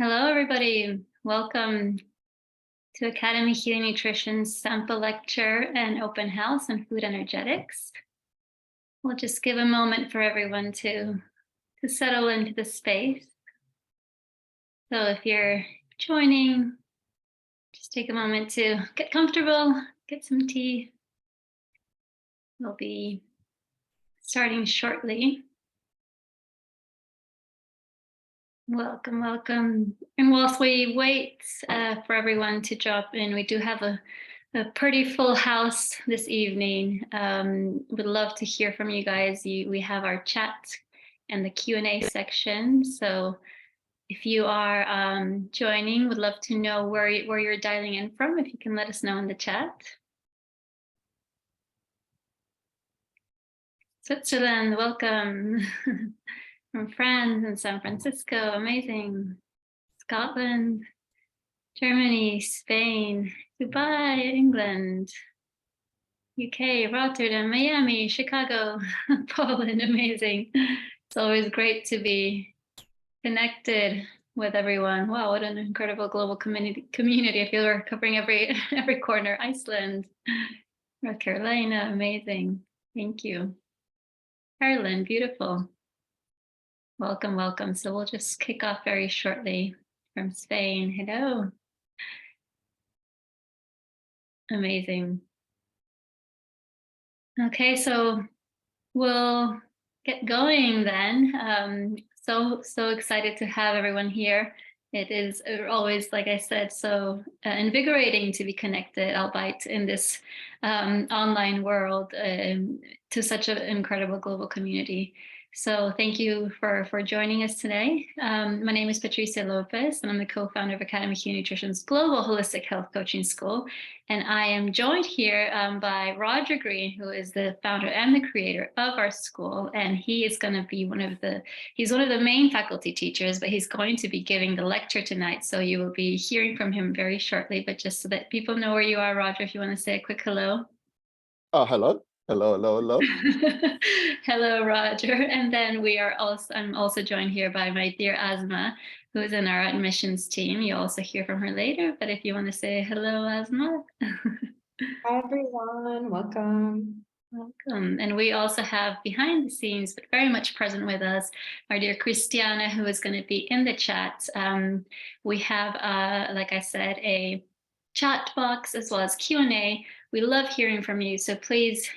Hello, everybody. Welcome to Academy Healing Nutrition's sample lecture and open house on food energetics. We'll just give a moment for everyone to settle into the space. So if you're joining, just take a moment to get comfortable, get some tea. We'll be starting shortly. Welcome, welcome. And whilst we wait for everyone to drop in, we do have a pretty full house this evening. Would love to hear from you guys. We have our chat and the Q&A section. So if you are joining, would love to know where you're dialing in from. If you can let us know in the chat. Switzerland, welcome. From France and San Francisco, amazing. Scotland, Germany, Spain, Dubai, England, UK, Rotterdam, Miami, Chicago, Poland, amazing. It's always great to be connected with everyone. Wow, what an incredible global community. I feel we're covering every corner. Iceland, North Carolina, amazing. Thank you. Ireland, beautiful. Welcome, welcome. So we'll just kick off very shortly from Spain. Hello. Amazing. Okay, so we'll get going then. So excited to have everyone here. It is always, like I said, so invigorating to be connected, albeit in this online world, to such an incredible global community. So thank you for joining us today. My name is Patricia Lopez, and I'm the co-founder of Academy Healing Nutrition's Global Holistic Health Coaching School. And I am joined here by Roger Green, who is the founder and the creator of our school. And he is going to be he's one of the main faculty teachers, but he's going to be giving the lecture tonight. So you will be hearing from him very shortly. But just so that people know where you are, Roger, if you want to say a quick hello. Oh, hello. Hello. Hello, Roger. And then I'm also joined here by my dear Asma, who is in our admissions team. You'll also hear from her later, but if you want to say hello, Asma. Hi, everyone. Welcome. Welcome. And we also have behind the scenes, but very much present with us, our dear Christiana, who is going to be in the chat. We have, like I said, a chat box as well as Q&A. We love hearing from you. So please,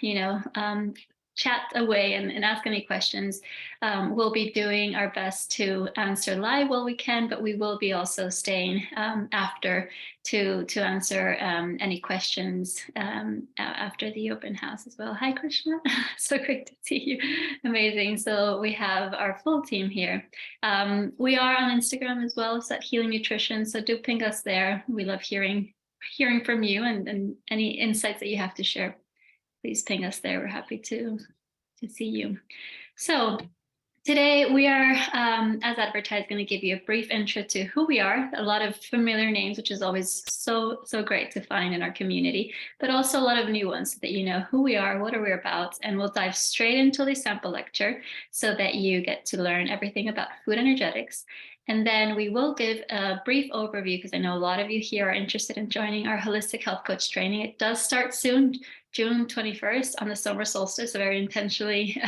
chat away and ask any questions. We'll be doing our best to answer live while we can, but we will be also staying after to answer any questions after the open house as well. Hi, Krishna. So great to see you. Amazing. So we have our full team here. We are on Instagram as well, it's at Healing Nutrition. So do ping us there. We love hearing from you and any insights that you have to share. Please ping us there. We're happy to see you. So today we are, as advertised, going to give you a brief intro to who we are, a lot of familiar names, which is always so great to find in our community, but also a lot of new ones so that you know who we are, what are we about, and we'll dive straight into the sample lecture so that you get to learn everything about food energetics. And then we will give a brief overview because I know a lot of you here are interested in joining our Holistic Health Coach training. It does start soon, June 21st on the summer solstice, a very intentionally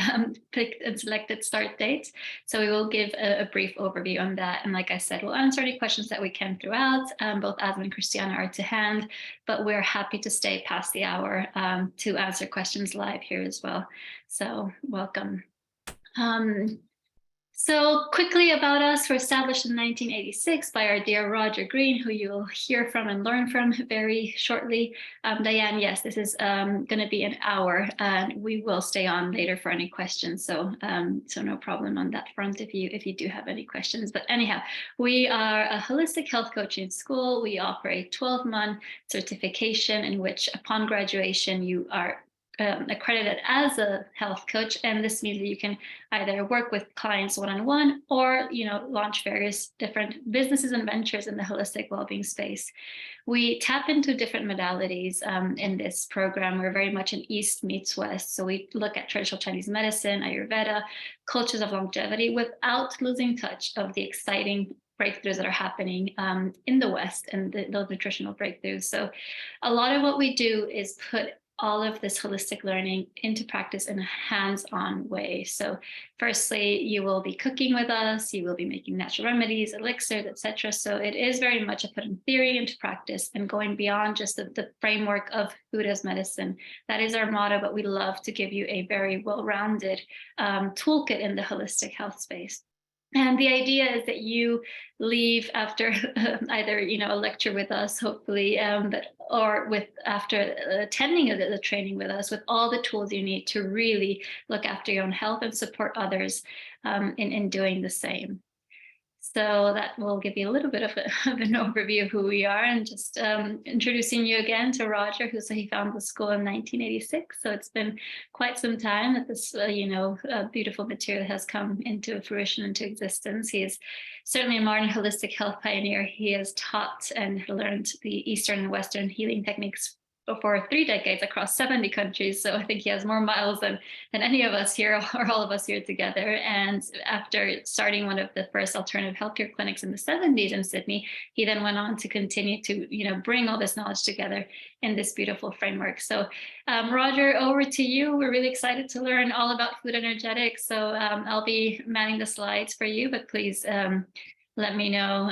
picked and selected start date. So we will give a brief overview on that. And like I said, we'll answer any questions that we can throughout. Both Asma and Christiana are to hand, but we're happy to stay past the hour to answer questions live here as well. So welcome. So quickly about us, we're established in 1986 by our dear Roger Green, who you'll hear from and learn from very shortly. Diane, yes, this is going to be an hour, and we will stay on later for any questions. So no problem on that front if you do have any questions. But anyhow, we are a holistic health coaching school. We offer a 12-month certification in which upon graduation, you are accredited as a health coach, and this means that you can either work with clients one-on-one or launch various different businesses and ventures in the holistic well-being space. We tap into different modalities in this program. We're very much an East meets West, so we look at traditional Chinese medicine, Ayurveda, cultures of longevity, without losing touch of the exciting breakthroughs that are happening in the West, and those nutritional breakthroughs. So a lot of what we do is put all of this holistic learning into practice in a hands-on way. So firstly, you will be cooking with us, you will be making natural remedies, elixirs, etc. So it is very much a putting theory into practice and going beyond just the framework of food as medicine. That is our motto, but we love to give you a very well-rounded toolkit in the holistic health space. And the idea is that you leave after either, a lecture with us, hopefully, or with after attending the training with us, with all the tools you need to really look after your own health and support others in doing the same. So that will give you a little bit of an overview of who we are, and just introducing you again to Roger, he founded the school in 1986. So it's been quite some time that this, beautiful material has come into fruition, into existence. He is certainly a modern holistic health pioneer. He has taught and learned the Eastern and Western healing techniques for 3 decades across 70 countries. So I think he has more miles than any of us here, or all of us here together. And after starting one of the first alternative healthcare clinics in the 70s in Sydney, he then went on to continue to, bring all this knowledge together in this beautiful framework. So Roger, over to you. We're really excited to learn all about food energetics. So I'll be manning the slides for you, but please let me know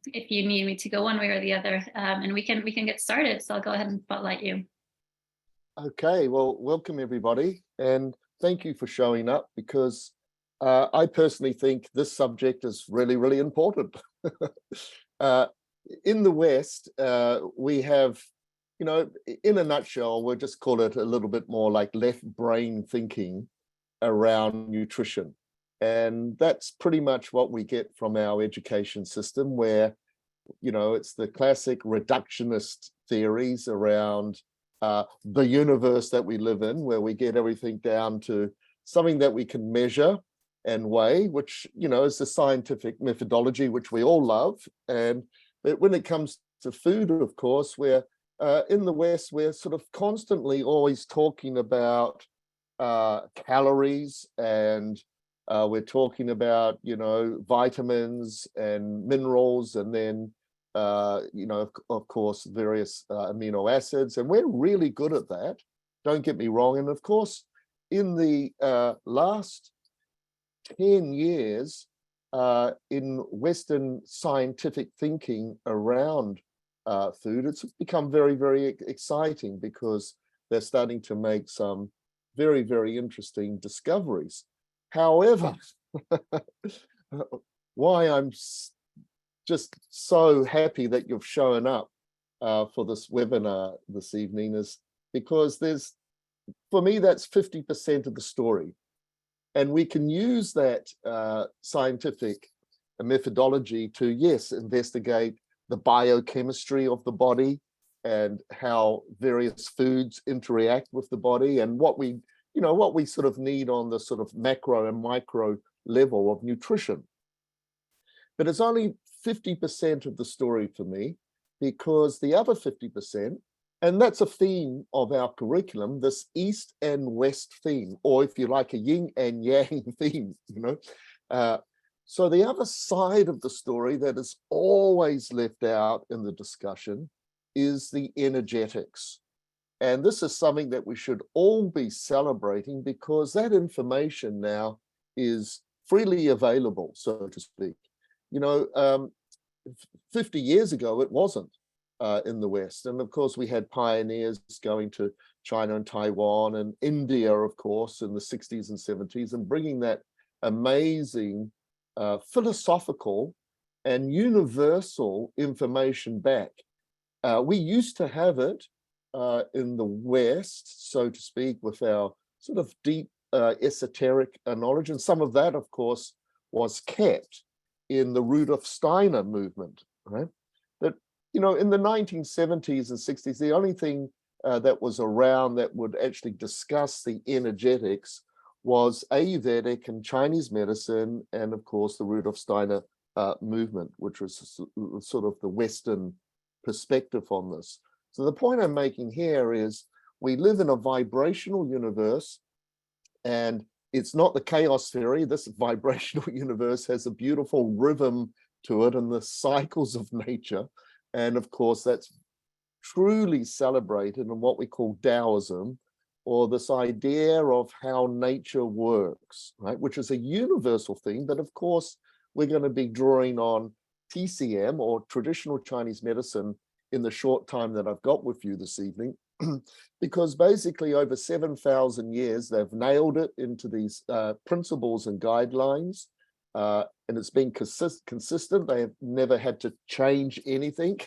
if you need me to go one way or the other, and we can get started. So I'll go ahead and spotlight you. Okay, well, welcome everybody, and thank you for showing up, because I personally think this subject is really, really important. In the West, we have, in a nutshell, we'll just call it a little bit more like left brain thinking around nutrition. And that's pretty much what we get from our education system, where, it's the classic reductionist theories around the universe that we live in, where we get everything down to something that we can measure and weigh, which, is the scientific methodology, which we all love. But when it comes to food, of course, we're in the West, we're sort of constantly always talking about calories, and we're talking about, vitamins and minerals, and then, of course, various amino acids. And we're really good at that. Don't get me wrong. And of course, in the last 10 years, in Western scientific thinking around food, it's become very, very exciting, because they're starting to make some very, very interesting discoveries. However, why I'm just so happy that you've shown up for this webinar this evening is because for me, that's 50% of the story. And we can use that scientific methodology to, yes, investigate the biochemistry of the body and how various foods interact with the body, and what we sort of need on the sort of macro and micro level of nutrition. But it's only 50% of the story for me, because the other 50%, and that's a theme of our curriculum, this East and West theme, or if you like, a Yin and Yang theme, So the other side of the story that is always left out in the discussion is the energetics. And this is something that we should all be celebrating, because that information now is freely available, so to speak. 50 years ago, it wasn't in the West. And of course, we had pioneers going to China and Taiwan and India, of course, in the 60s and 70s, and bringing that amazing philosophical and universal information back. We used to have it in the West, so to speak, with our sort of deep esoteric knowledge. And some of that, of course, was kept in the Rudolf Steiner movement, right? But, in the 1970s and 60s, the only thing that was around that would actually discuss the energetics was Ayurvedic and Chinese medicine, and of course, the Rudolf Steiner movement, which was sort of the Western perspective on this. So the point I'm making here is we live in a vibrational universe, and it's not the chaos theory. This vibrational universe has a beautiful rhythm to it and the cycles of nature. And of course, that's truly celebrated in what we call Taoism, or this idea of how nature works, right? Which is a universal thing, but of course, we're going to be drawing on TCM, or traditional Chinese medicine, in the short time that I've got with you this evening, because basically over 7,000 years, they've nailed it into these principles and guidelines, and it's been consistent. They have never had to change anything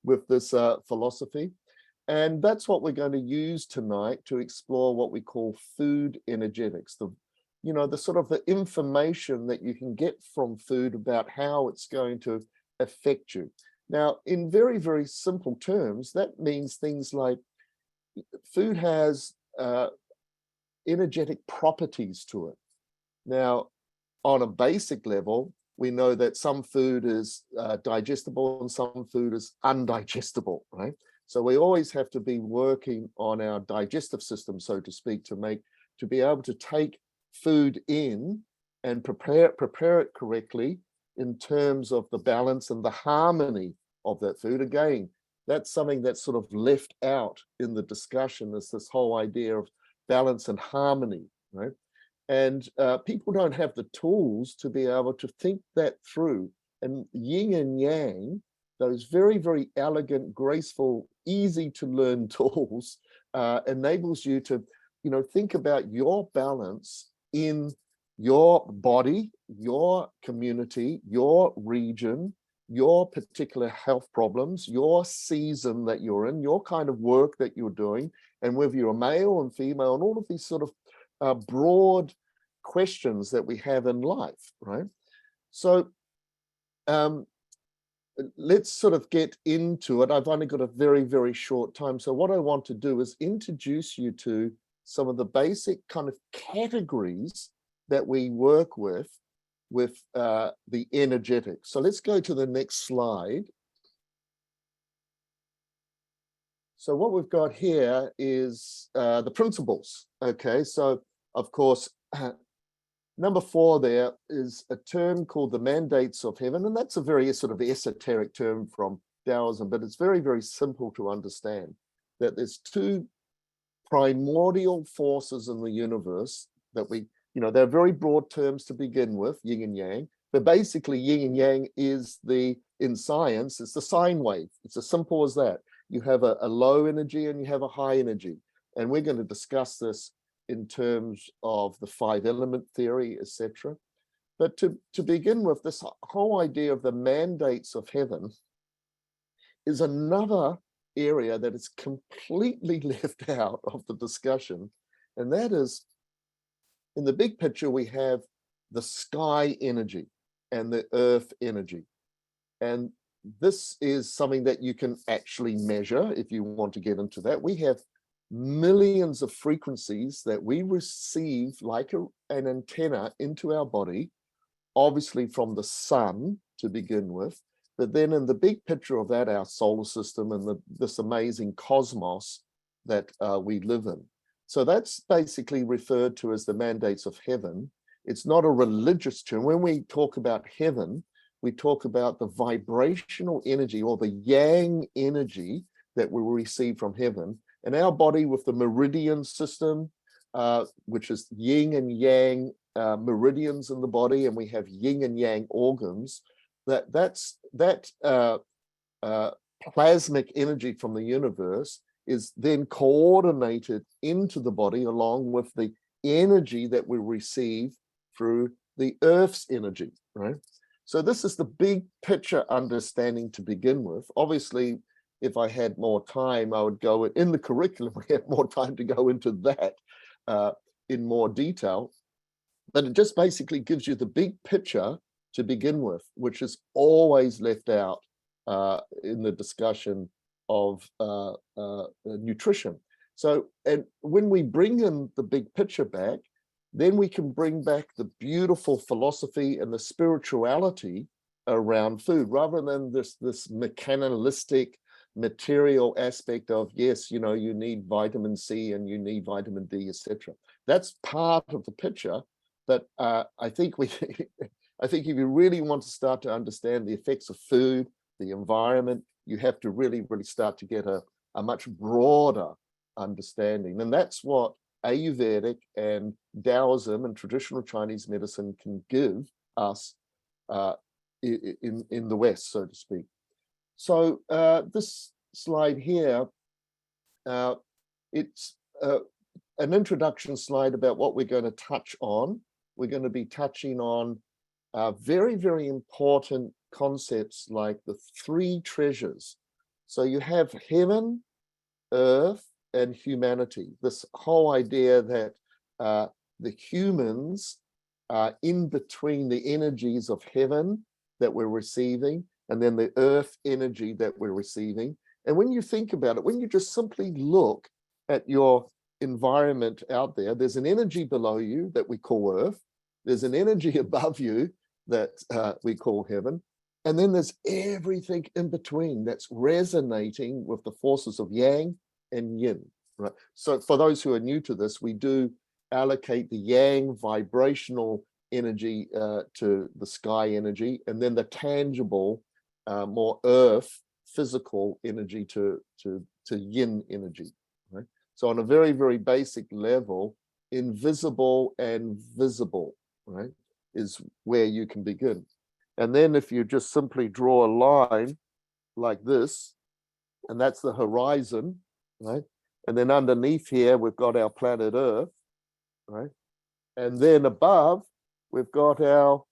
with this philosophy. And that's what we're going to use tonight to explore what we call food energetics, the sort of the information that you can get from food about how it's going to affect you. Now, in very, very simple terms, that means things like food has energetic properties to it. Now, on a basic level, we know that some food is digestible and some food is undigestible, right? So we always have to be working on our digestive system, so to speak, to be able to take food in and prepare it correctly in terms of the balance and the harmony of that food. Again, that's something that's sort of left out in the discussion, is this whole idea of balance and harmony, right? And people don't have the tools to be able to think that through. And yin and yang, those very, very elegant, graceful, easy to learn tools, enables you to, think about your balance in your body, your community, your region, your particular health problems, your season that you're in, your kind of work that you're doing, and whether you're a male and female, and all of these sort of broad questions that we have in life, right? So let's sort of get into it. I've only got a very, very short time. So what I want to do is introduce you to some of the basic kind of categories that we work with the energetics. So let's go to the next slide. So what we've got here is the principles. Okay, so of course, number 4 there is a term called the mandates of heaven, and that's a very sort of esoteric term from Taoism, but it's very, very simple to understand that there's 2 primordial forces in the universe that they're very broad terms to begin with, yin and yang, but basically yin and yang is in science, it's the sine wave. It's as simple as that. You have a low energy and you have a high energy. And we're going to discuss this in terms of the 5 element theory, etc. But to begin with, this whole idea of the mandates of heaven is another area that is completely left out of the discussion. And that is, in the big picture, we have the sky energy and the earth energy. And this is something that you can actually measure if you want to get into that. We have millions of frequencies that we receive like an antenna into our body, obviously from the sun to begin with, but then in the big picture of that, our solar system and this amazing cosmos that we live in. So that's basically referred to as the mandates of heaven. It's not a religious term. When we talk about heaven, we talk about the vibrational energy or the yang energy that we receive from heaven. And our body, with the meridian system, which is yin and yang meridians in the body, and we have yin and yang organs, that plasmic energy from the universe is then coordinated into the body along with the energy that we receive through the Earth's energy, right? So this is the big picture understanding to begin with. Obviously, if I had more time, I would go in the curriculum. We have more time to go into that in more detail. But it just basically gives you the big picture to begin with, which is always left out in the discussion of nutrition. So, and when we bring in the big picture back, then we can bring back the beautiful philosophy and the spirituality around food, rather than this mechanistic material aspect of, yes, you need vitamin C and you need vitamin D, etc. That's part of the picture, but I think I think if you really want to start to understand the effects of food, the environment, you have to really start to get a much broader understanding. And that's what Ayurvedic and Taoism and traditional Chinese medicine can give us in the West, so to speak. So this slide here, it's an introduction slide about what we're going to touch on. We're going to be touching on very, very important concepts like the three treasures. So you have heaven, earth, and humanity. This whole idea that the humans are in between the energies of heaven that we're receiving and then the earth energy that we're receiving. And when you think about it, when you just simply look at your environment out there, there's an energy below you that we call earth. There's an energy above you that we call heaven. And then there's everything in between that's resonating with the forces of yang and yin, right? So for those who are new to this, we do allocate the yang vibrational energy to the sky energy, and then the tangible, more earth physical energy to yin energy, right? So on a very, very basic level, invisible and visible, right, is where you can begin. And then if you just simply draw a line like this, and that's the horizon, right? And then underneath here, we've got our planet Earth, right? And then above, we've got our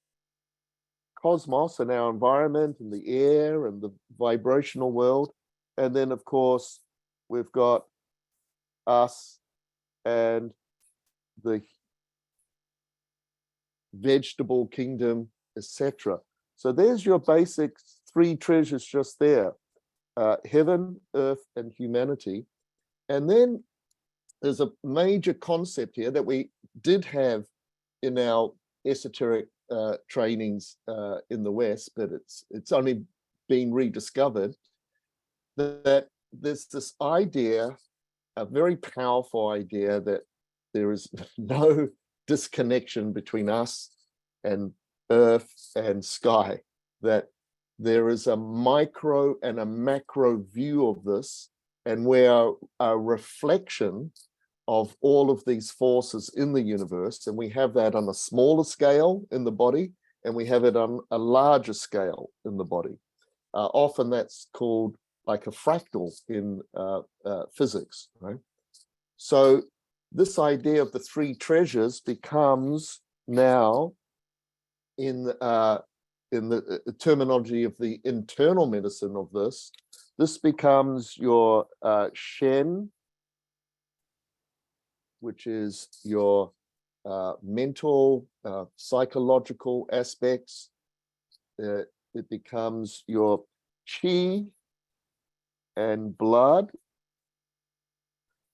cosmos and our environment and the air and the vibrational world. And then, of course, we've got us and the vegetable kingdom, etc. So there's your basic three treasures just there, heaven, earth, and humanity. And then there's a major concept here that we did have in our esoteric trainings in the West, but it's only been rediscovered, that there's this idea, a very powerful idea, that there is no disconnection between us and earth and sky, that there is a micro and a macro view of this, and we're a reflection of all of these forces in the universe, and we have that on a smaller scale in the body, and we have it on a larger scale in the body. Often that's called like a fractal in physics, right? So this idea of the three treasures becomes now, in the terminology of the internal medicine of this becomes your Shen, which is your mental, psychological aspects. It becomes your Qi and blood.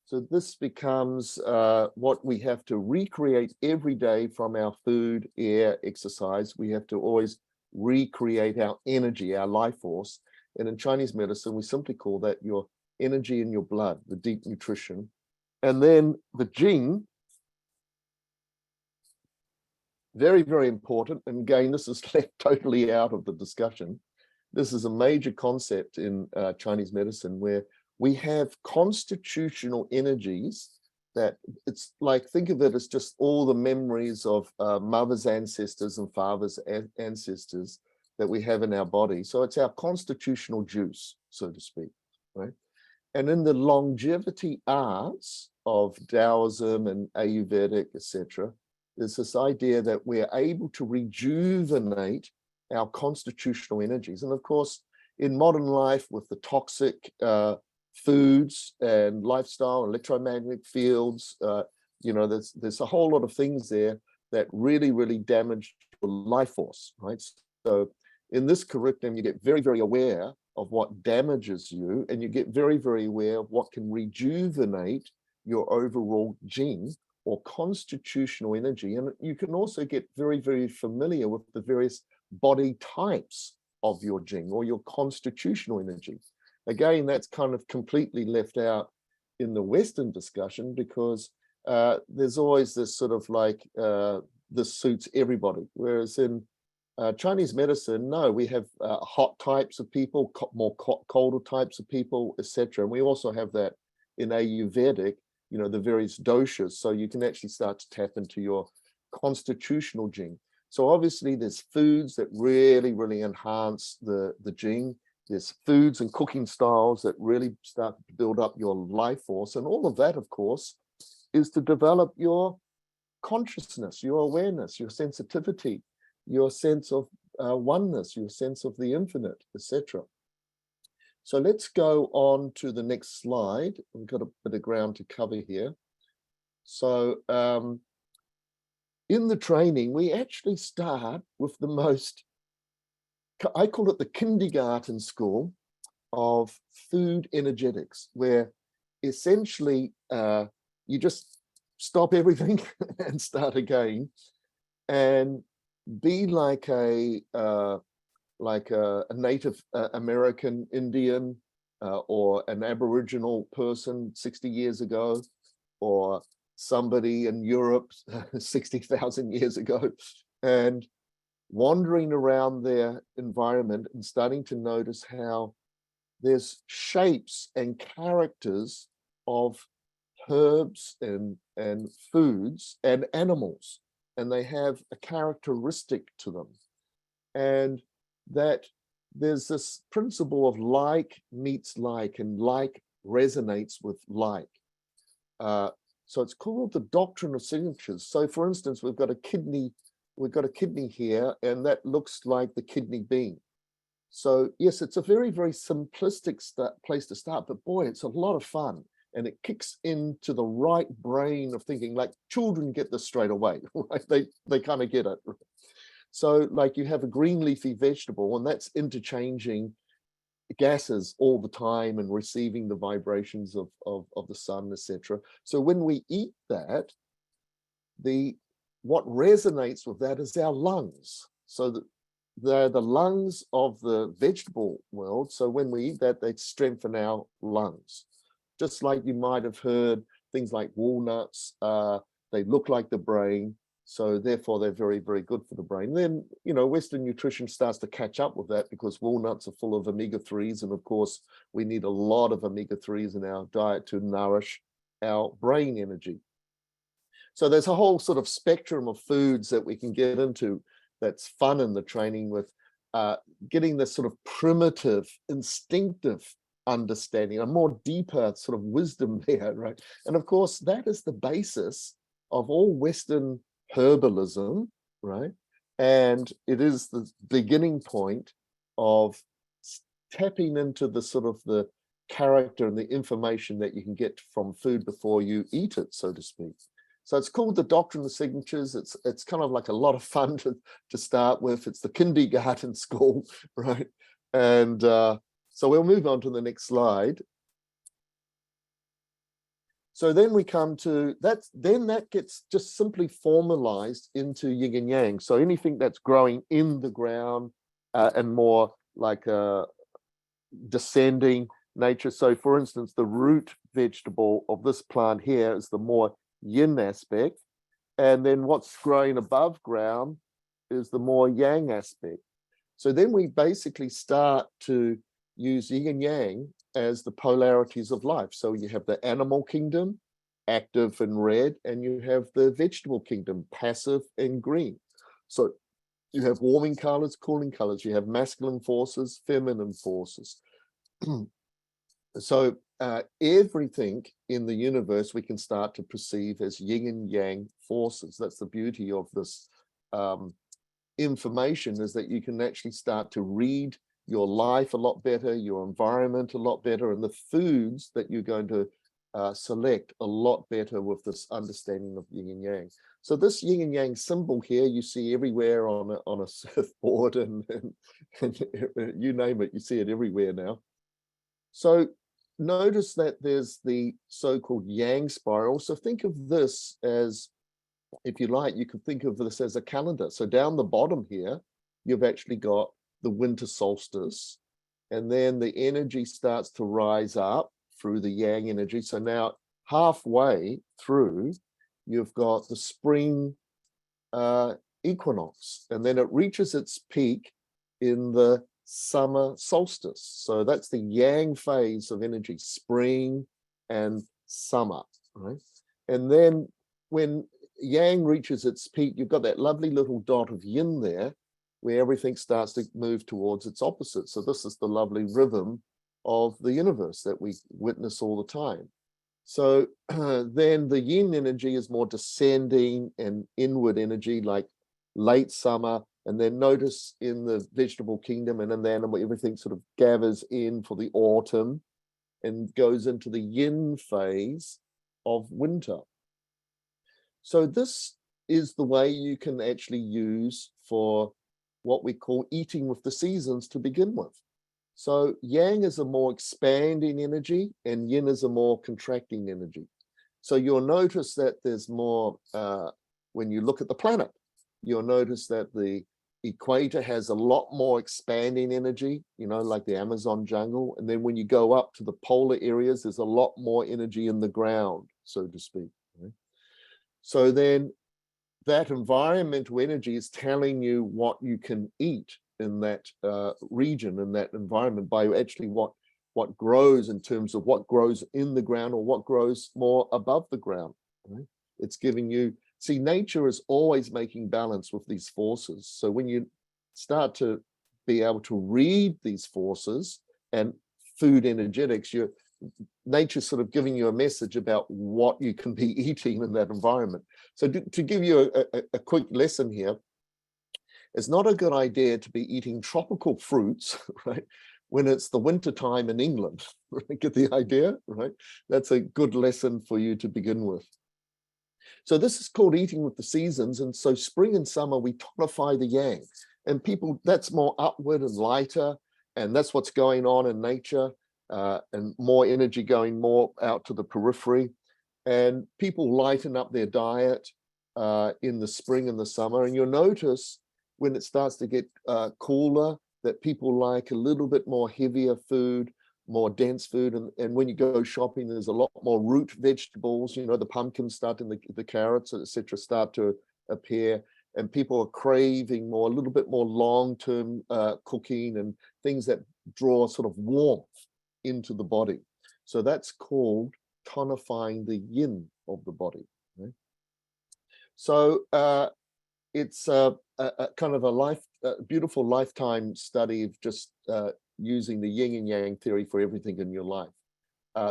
So this becomes what we have to recreate every day from our food, air, exercise. We have to always recreate our energy, our life force. And in Chinese medicine, we simply call that your energy in your blood, the deep nutrition. And then the Jing, very, very important. And again, this is left totally out of the discussion. This is a major concept in Chinese medicine, where we have constitutional energies that, it's like, think of it as just all the memories of mother's ancestors and father's ancestors that we have in our body. So it's our constitutional juice, so to speak, right? And in the longevity arts of Taoism and Ayurvedic, etc., there's this idea that we're able to rejuvenate our constitutional energies. And of course, in modern life, with the toxic foods and lifestyle, electromagnetic fields, you know, there's a whole lot of things there that really, really damage your life force, right? So in this curriculum, you get very, very aware of what damages you, and you get very, very aware of what can rejuvenate your overall Jing or constitutional energy. And you can also get very, very familiar with the various body types of your Jing or your constitutional energy. Again, that's kind of completely left out in the Western discussion, because there's always this sort of like, this suits everybody. Whereas in Chinese medicine, no, we have hot types of people, colder types of people, etc. And we also have that in Ayurvedic, you know, the various doshas. So you can actually start to tap into your constitutional Jing. So obviously there's foods that really, really enhance the Jing. There's foods and cooking styles that really start to build up your life force. And all of that, of course, is to develop your consciousness, your awareness, your sensitivity, your sense of oneness, your sense of the infinite, etc. So let's go on to the next slide. We've got a bit of ground to cover here. So in the training, we actually start with the most, I call it the kindergarten school of food energetics, where essentially you just stop everything and start again and be like a Native American Indian or an Aboriginal person 60 years ago, or somebody in Europe 60,000 years ago, and wandering around their environment and starting to notice how there's shapes and characters of herbs and foods and animals, and they have a characteristic to them, and that there's this principle of like meets like, and like resonates with like. So it's called the doctrine of signatures. So for instance, we've got a kidney here, and that looks like the kidney bean. So yes, it's a very, very simplistic place to start, but boy, it's a lot of fun. And it kicks into the right brain of thinking. Like children get this straight away, right? They kind of get it. So like you have a green leafy vegetable, and that's interchanging gases all the time and receiving the vibrations of the sun, etc. So when we eat that, what resonates with that is our lungs. So they're the lungs of the vegetable world. So when we eat that, they strengthen our lungs. Just like you might have heard things like walnuts, they look like the brain. So therefore, they're very, very good for the brain. Then, you know, Western nutrition starts to catch up with that, because walnuts are full of omega-3s. And of course, we need a lot of omega-3s in our diet to nourish our brain energy. So there's a whole sort of spectrum of foods that we can get into that's fun in the training, with getting this sort of primitive, instinctive understanding, a more deeper sort of wisdom there, right? And of course, that is the basis of all Western herbalism, right? And it is the beginning point of tapping into the sort of the character and the information that you can get from food before you eat it, so to speak. So it's called the Doctrine of Signatures. It's kind of like a lot of fun to start with. It's the kindergarten school, right? And so we'll move on to the next slide. So then we come to that, then that gets just simply formalized into Yin and Yang. So anything that's growing in the ground and more like a descending nature. So for instance, the root vegetable of this plant here is the more Yin aspect, and then what's growing above ground is the more Yang aspect. So then we basically start to use Yin and Yang as the polarities of life. So you have the animal kingdom, active and red, and you have the vegetable kingdom, passive and green. So you have warming colors, cooling colors, you have masculine forces, feminine forces. So everything in the universe we can start to perceive as Yin and Yang forces. That's the beauty of this information, is that you can actually start to read your life a lot better, your environment a lot better, and the foods that you're going to select a lot better with this understanding of Yin and Yang. So this Yin and Yang symbol here, you see everywhere on a surfboard and you name it, you see it everywhere now. So notice that there's the so-called Yang spiral. So think of this as, if you like, you could think of this as a calendar. So down the bottom here, you've actually got the winter solstice, and then the energy starts to rise up through the Yang energy. So now halfway through, you've got the spring equinox, and then it reaches its peak in the summer solstice. So that's the yang phase of energy, spring and summer, right? And then when yang reaches its peak, you've got that lovely little dot of yin there, where everything starts to move towards its opposite. So this is the lovely rhythm of the universe that we witness all the time. So then the yin energy is more descending and inward energy, like late summer. And then notice in the vegetable kingdom and in the animal, everything sort of gathers in for the autumn and goes into the yin phase of winter. So this is the way you can actually use for what we call eating with the seasons to begin with. So yang is a more expanding energy and yin is a more contracting energy. So you'll notice that there's more, when you look at the planet, you'll notice that the equator has a lot more expanding energy, you know, like the Amazon jungle. And then when you go up to the polar areas, there's a lot more energy in the ground, so to speak. Right? So then that environmental energy is telling you what you can eat in that region, in that environment, by actually what grows in terms of what grows in the ground or what grows more above the ground. Right? It's giving you, see, nature is always making balance with these forces. So when you start to be able to read these forces and food energetics, nature's sort of giving you a message about what you can be eating in that environment. So to give you a quick lesson here, it's not a good idea to be eating tropical fruits, right, when it's the winter time in England. Get the idea, right? That's a good lesson for you to begin with. So this is called eating with the seasons. And so spring and summer, we tonify the yang. And people, that's more upward and lighter. And that's what's going on in nature. And more energy going more out to the periphery. And people lighten up their diet in the spring and the summer. And you'll notice when it starts to get cooler, that people like a little bit more heavier food, more dense food. And when you go shopping, there's a lot more root vegetables, you know, the pumpkins start and the carrots, etc., start to appear. And people are craving more, a little bit more long-term cooking and things that draw sort of warmth into the body. So that's called tonifying the yin of the body. Right? So it's a kind of a beautiful lifetime study of just using the yin and yang theory for everything in your life.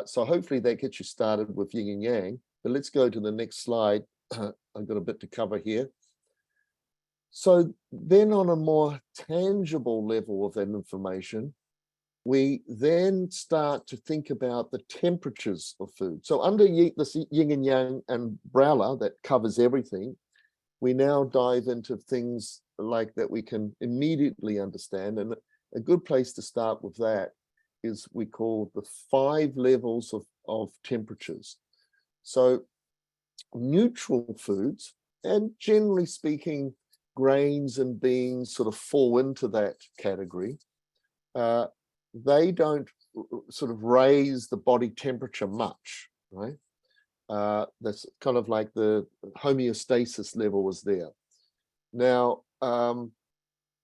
So hopefully that gets you started with yin and yang. But let's go to the next slide. I've got a bit to cover here. So then on a more tangible level of that information, we then start to think about the temperatures of food. So under this yin and yang umbrella that covers everything, we now dive into things like that we can immediately understand. And a good place to start with that is we call the 5 levels of temperatures. So neutral foods, and generally speaking, grains and beans sort of fall into that category. They don't sort of raise the body temperature much, right? That's kind of like the homeostasis level is there. Now,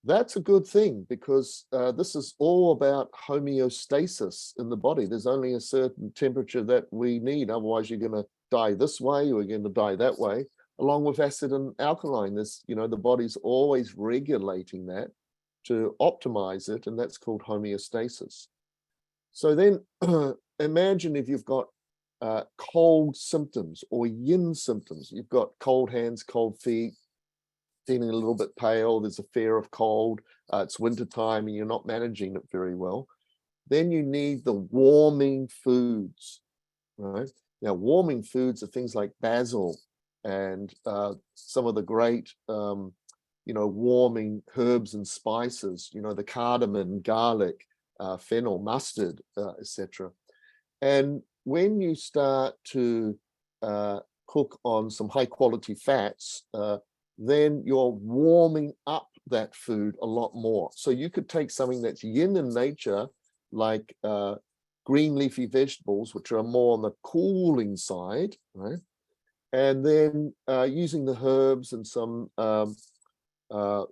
that's a good thing because this is all about homeostasis in the body. There's only a certain temperature that we need. Otherwise, you're going to die this way or you're going to die that way. Along with acid and alkaline, this, you know, the body's always regulating that to optimize it, and that's called homeostasis. So then imagine if you've got cold symptoms or yin symptoms. You've got cold hands, cold feet, feeling a little bit pale, there's a fear of cold, it's winter time and you're not managing it very well. Then you need the warming foods, right? Now, warming foods are things like basil and some of the great, you know, warming herbs and spices, you know, the cardamom, garlic, fennel, mustard, etc. And when you start to cook on some high quality fats, then you're warming up that food a lot more. So you could take something that's yin in nature, like green leafy vegetables, which are more on the cooling side, right? And then using the herbs and some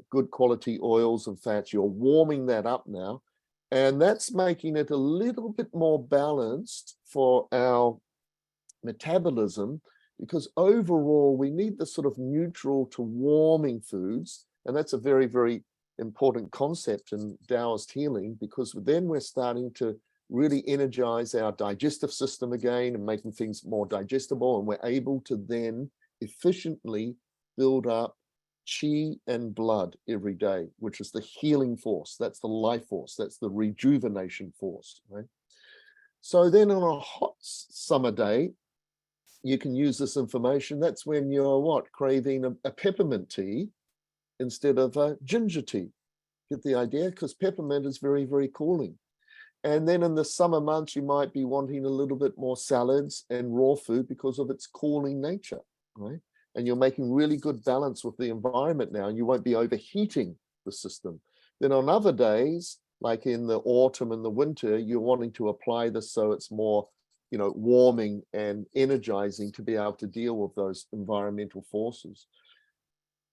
good quality oils and fats. You're warming that up now, and that's making it a little bit more balanced for our metabolism, because overall we need the sort of neutral to warming foods, and that's a very, very important concept in Taoist healing, because then we're starting to really energize our digestive system again and making things more digestible, and we're able to then efficiently build up qi and blood every day, which is the healing force. That's the life force. That's the rejuvenation force, right? So then on a hot summer day, you can use this information. That's when you're what? Craving a peppermint tea instead of a ginger tea. Get the idea? Because peppermint is very, very cooling. And then in the summer months, you might be wanting a little bit more salads and raw food because of its cooling nature, right? And you're making really good balance with the environment now, and you won't be overheating the system. Then on other days, like in the autumn and the winter, you're wanting to apply this so it's more, you know, warming and energizing to be able to deal with those environmental forces.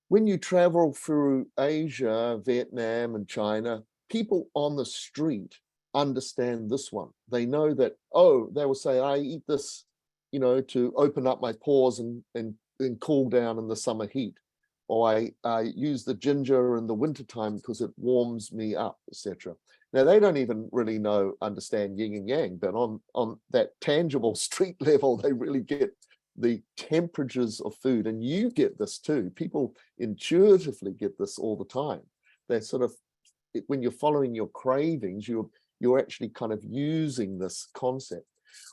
When you travel through Asia, Vietnam, and China, people on the street understand this one. They know that, oh, they will say, I eat this, you know, to open up my pores and cool down in the summer heat. Or I use the ginger in the wintertime because it warms me up, etc. Now, they don't even really understand yin and yang, but on that tangible street level, they really get the temperatures of food. And you get this too. People intuitively get this all the time. They're sort of, when you're following your cravings, you're actually kind of using this concept.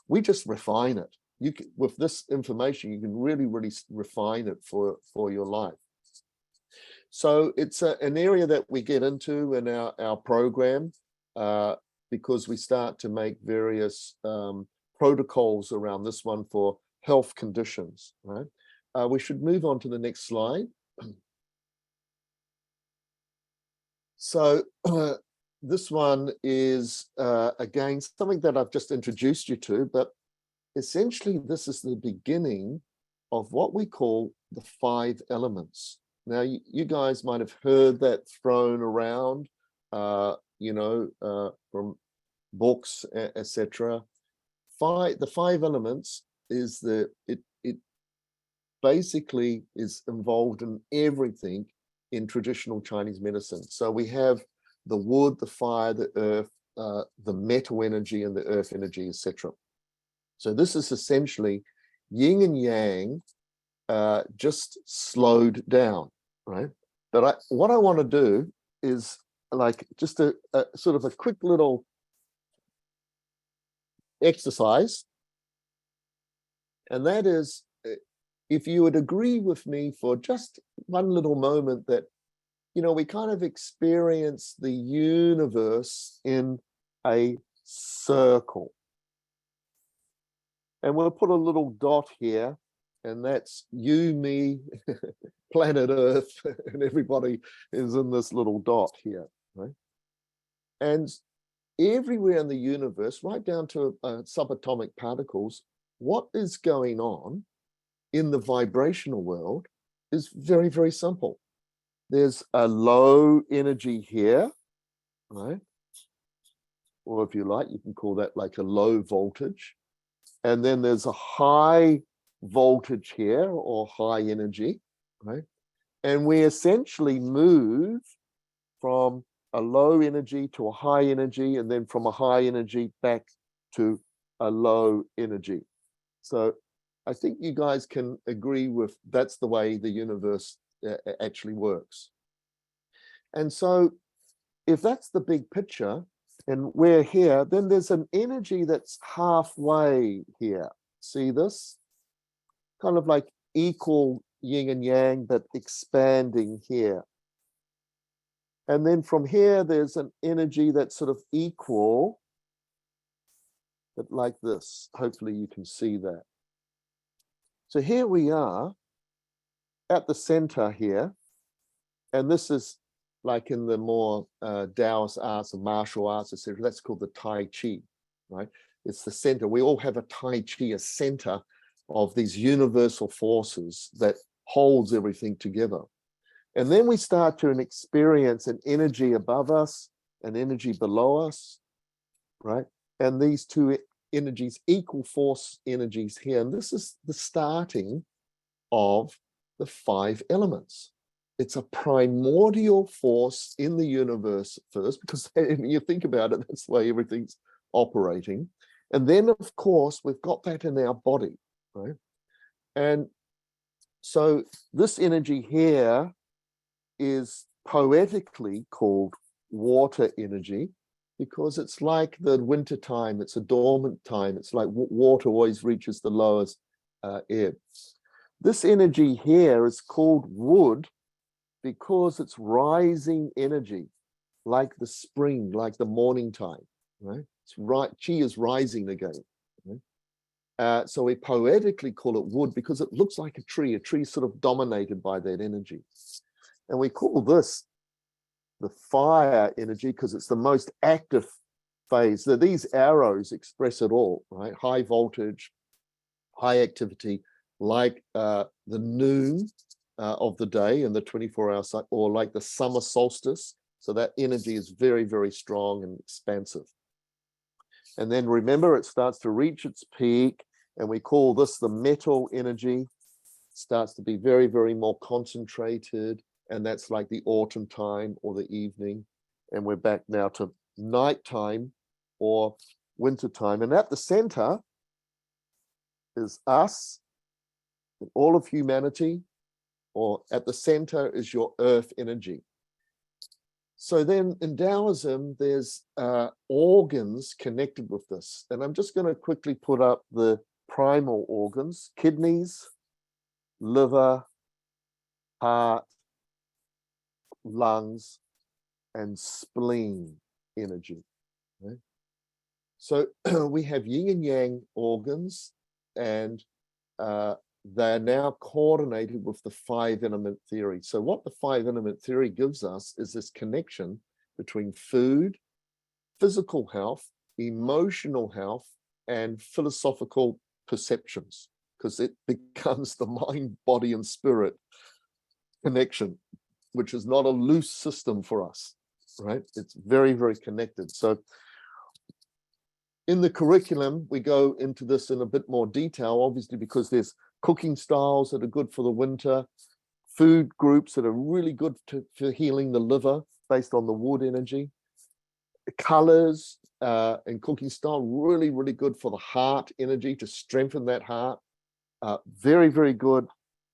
We just refine it. You can, with this information, you can really, really refine it for your life. So it's an area that we get into in our program because we start to make various protocols around this one for health conditions, right? We should move on to the next slide. So this one is, again, something that I've just introduced you to, but essentially this is the beginning of what we call the 5 elements. Now, you guys might have heard that thrown around, you know, from books, etc. The 5 elements is it basically is involved in everything in traditional Chinese medicine. So we have the wood, the fire, the earth, the metal energy, and the earth energy, etc. So this is essentially yin and yang just slowed down, right? But what I want to do is like just a sort of a quick little exercise. And that is, if you would agree with me for just one little moment that, you know, we kind of experience the universe in a circle. And we'll put a little dot here, and that's you, me, planet Earth, and everybody is in this little dot here, right? And everywhere in the universe, right down to subatomic particles, what is going on in the vibrational world is very, very simple. There's a low energy here, right? Or if you like, you can call that like a low voltage. And then there's a high voltage here, or high energy, right? And we essentially move from a low energy to a high energy, and then from a high energy back to a low energy. So I think you guys can agree with that's the way the universe actually works. And so if that's the big picture, and we're here, then there's an energy that's halfway here. See this? Kind of like equal yin and yang, but expanding here. And then from here, there's an energy that's sort of equal, but like this. Hopefully you can see that. So here we are at the center here. And this is like in the more Taoist arts and martial arts, etc. That's called the Tai Chi, right? It's the center. We all have a Tai Chi, a center of these universal forces that holds everything together. And then we start to experience an energy above us, an energy below us, right? And these two energies, equal force energies here. And this is the starting of the 5 elements. It's a primordial force in the universe first, because when you think about it, that's the way everything's operating. And then, of course, we've got that in our body, right? And so this energy here is poetically called water energy, because it's like the winter time, it's a dormant time. It's like water always reaches the lowest ebb. This energy here is called wood because it's rising energy, like the spring, like the morning time, right? It's right, chi is rising again. Right? So we poetically call it wood because it looks like a tree sort of dominated by that energy. And we call this the fire energy because it's the most active phase. These arrows express it all, right? High voltage, high activity, like the noon of the day in the 24-hour cycle, or like the summer solstice. So that energy is very, very strong and expansive. And then remember, it starts to reach its peak, and we call this the metal energy. It starts to be very, very more concentrated, and that's like the autumn time or the evening. And we're back now to nighttime or winter time. And at the center is us, and all of humanity, or at the center is your earth energy. So then in Taoism, there's organs connected with this. And I'm just going to quickly put up the primal organs: kidneys, liver, heart, lungs, and spleen energy. Right? So we have yin and yang organs, and they're now coordinated with the 5-element theory. So what the 5-element theory gives us is this connection between food, physical health, emotional health, and philosophical perceptions, because it becomes the mind, body, and spirit connection, which is not a loose system for us, right? It's very, very connected. So in the curriculum, we go into this in a bit more detail, obviously, because there's cooking styles that are good for the winter, food groups that are really good for healing the liver based on the wood energy, colors and cooking style, really, really good for the heart energy, to strengthen that heart. Very, very good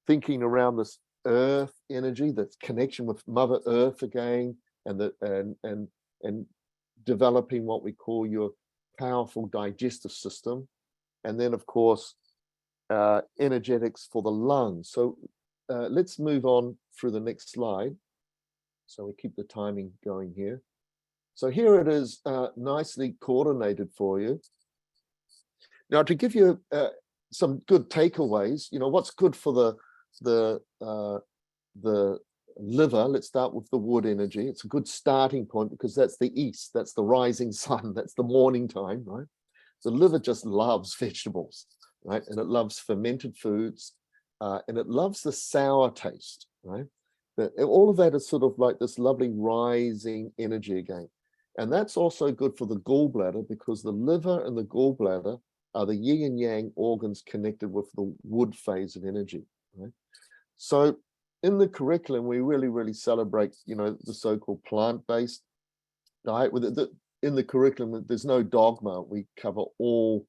thinking around this earth energy, that connection with Mother Earth again, and developing what we call your powerful digestive system. And then, of course, energetics for the lungs. So let's move on through the next slide. So we keep the timing going here. So here it is, nicely coordinated for you. Now, to give you some good takeaways, what's good for the liver. Let's start with the wood energy. It's a good starting point because that's the east, that's the rising sun, that's the morning time, right? The liver just loves vegetables, right? And it loves fermented foods, and it loves the sour taste, right? But all of that is sort of like this lovely rising energy again. And that's also good for the gallbladder, because the liver and the gallbladder are the yin and yang organs connected with the wood phase of energy, right? So in the curriculum, we really, really celebrate, the so-called plant-based diet. In the curriculum, there's no dogma. We cover all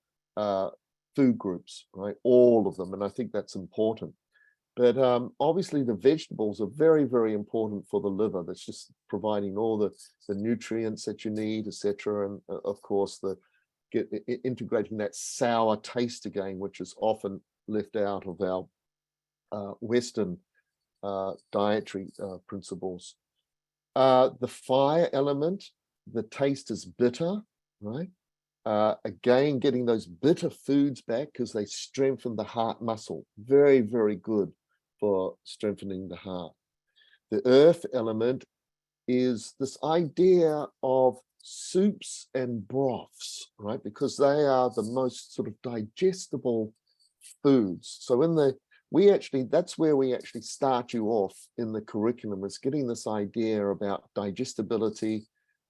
food groups, right? All of them. And I think that's important. But obviously, the vegetables are very, very important for the liver. That's just providing all the nutrients that you need, etc. And of course, integrating that sour taste again, which is often left out of our Western dietary principles. The fire element, the taste is bitter, right? Again, getting those bitter foods back because they strengthen the heart muscle. Very, very good for strengthening the heart. The earth element is this idea of soups and broths, right? Because they are the most sort of digestible foods. So in the that's where we actually start you off in the curriculum, is getting this idea about digestibility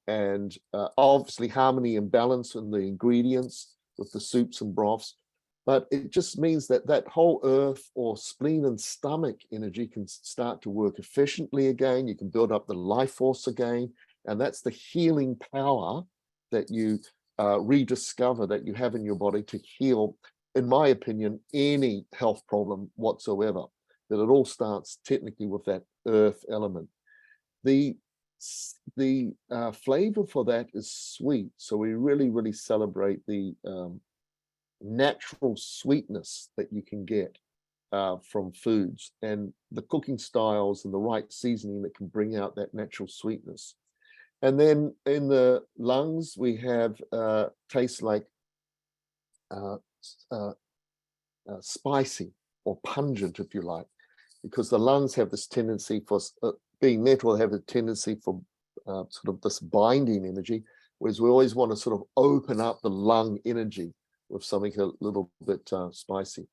and obviously harmony and balance in the ingredients with the soups and broths. But it just means that that whole earth or spleen and stomach energy can start to work efficiently again. You can build up the life force again. And that's the healing power that you rediscover that you have in your body to heal, in my opinion, any health problem whatsoever. That it all starts technically with that earth element. The flavor for that is sweet. So we really celebrate the natural sweetness that you can get from foods, and the cooking styles and the right seasoning that can bring out that natural sweetness. And then in the lungs, we have tastes like spicy or pungent, if you like, because the lungs have this tendency for being metal, have a tendency for sort of this binding energy, whereas we always want to sort of open up the lung energy with something a little bit spicy.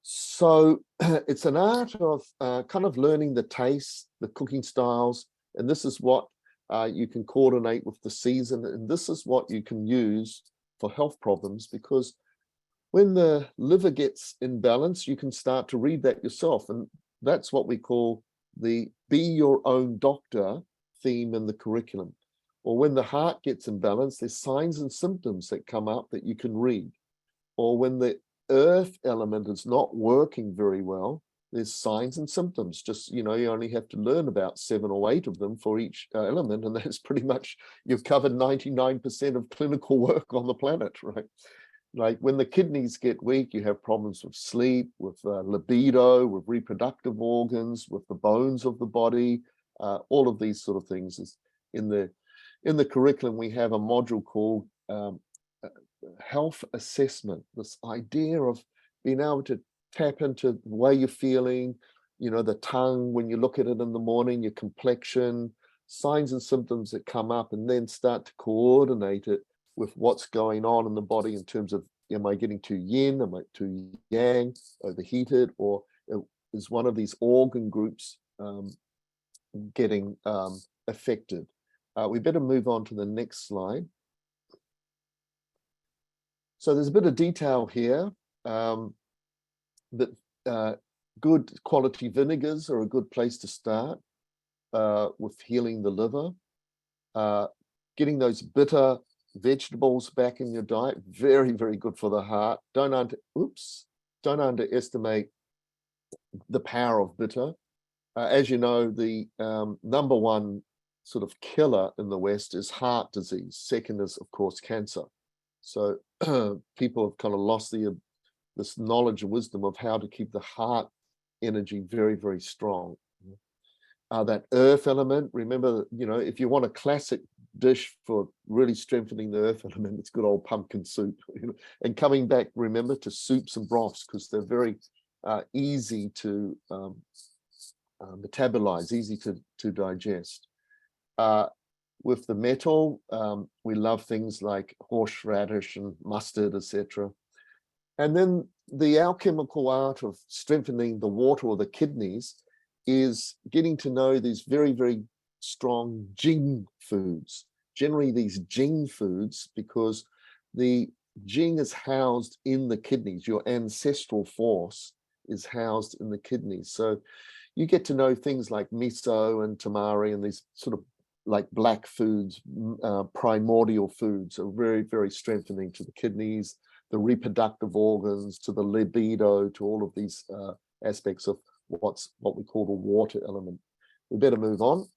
So it's an art of kind of learning the taste, the cooking styles, and this is what you can coordinate with the season, and this is what you can use for health problems, because when the liver gets in balance, you can start to read that yourself, and that's what we call the be your own doctor theme in the curriculum. Or when the heart gets in balance, there's signs and symptoms that come up that you can read. Or when the earth element is not working very well, there's signs and symptoms. Just, you know, you only have to learn about 7 or 8 of them for each element, and that's pretty much, you've covered 99% of clinical work on the planet, right? Like when the kidneys get weak, you have problems with sleep, with libido, with reproductive organs, with the bones of the body. All of these sort of things is in the curriculum. We have a module called health assessment, this idea of being able to tap into the way you're feeling, you know, the tongue when you look at it in the morning, your complexion, signs and symptoms that come up, and then start to coordinate it with what's going on in the body in terms of, am I getting too yin, am I too yang, overheated, or is one of these organ groups getting affected? We better move on to the next slide. So there's a bit of detail here that good quality vinegars are a good place to start with healing the liver. Getting those bitter vegetables back in your diet, very good for the heart. Don't underestimate the power of bitter. As you know, the number one sort of killer in the West is heart disease. Second is, of course, cancer. So people have kind of lost this knowledge and wisdom of how to keep the heart energy very strong. That earth element, remember, you know, if you want a classic dish for really strengthening the earth element, it's good old pumpkin soup. You know? And coming back, remember, to soups and broths, because they're very easy to metabolize, easy to digest. With the metal, we love things like horseradish and mustard, etc. And then the alchemical art of strengthening the water or the kidneys is getting to know these very strong Jing foods. Generally these Jing foods, because the Jing is housed in the kidneys. Your ancestral force is housed in the kidneys. So you get to know things like miso and tamari and these sort of like black foods, primordial foods are very strengthening to the kidneys, the reproductive organs, to the libido, to all of these aspects of what we call the water element. We better move on.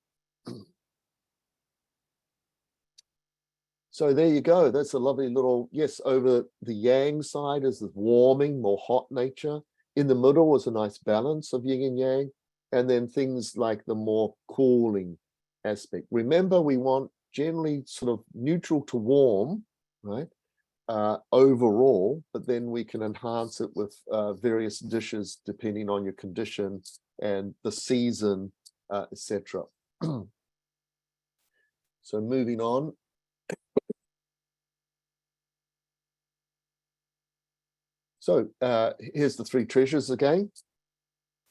So there you go. That's a lovely little, yes, over the yang side is the warming, more hot nature. In the middle is a nice balance of yin and yang. And then things like the more cooling aspect. Remember, we want generally sort of neutral to warm, right? Overall, but then we can enhance it with various dishes depending on your condition and the season, etc. So moving on. So here's the 3 treasures again.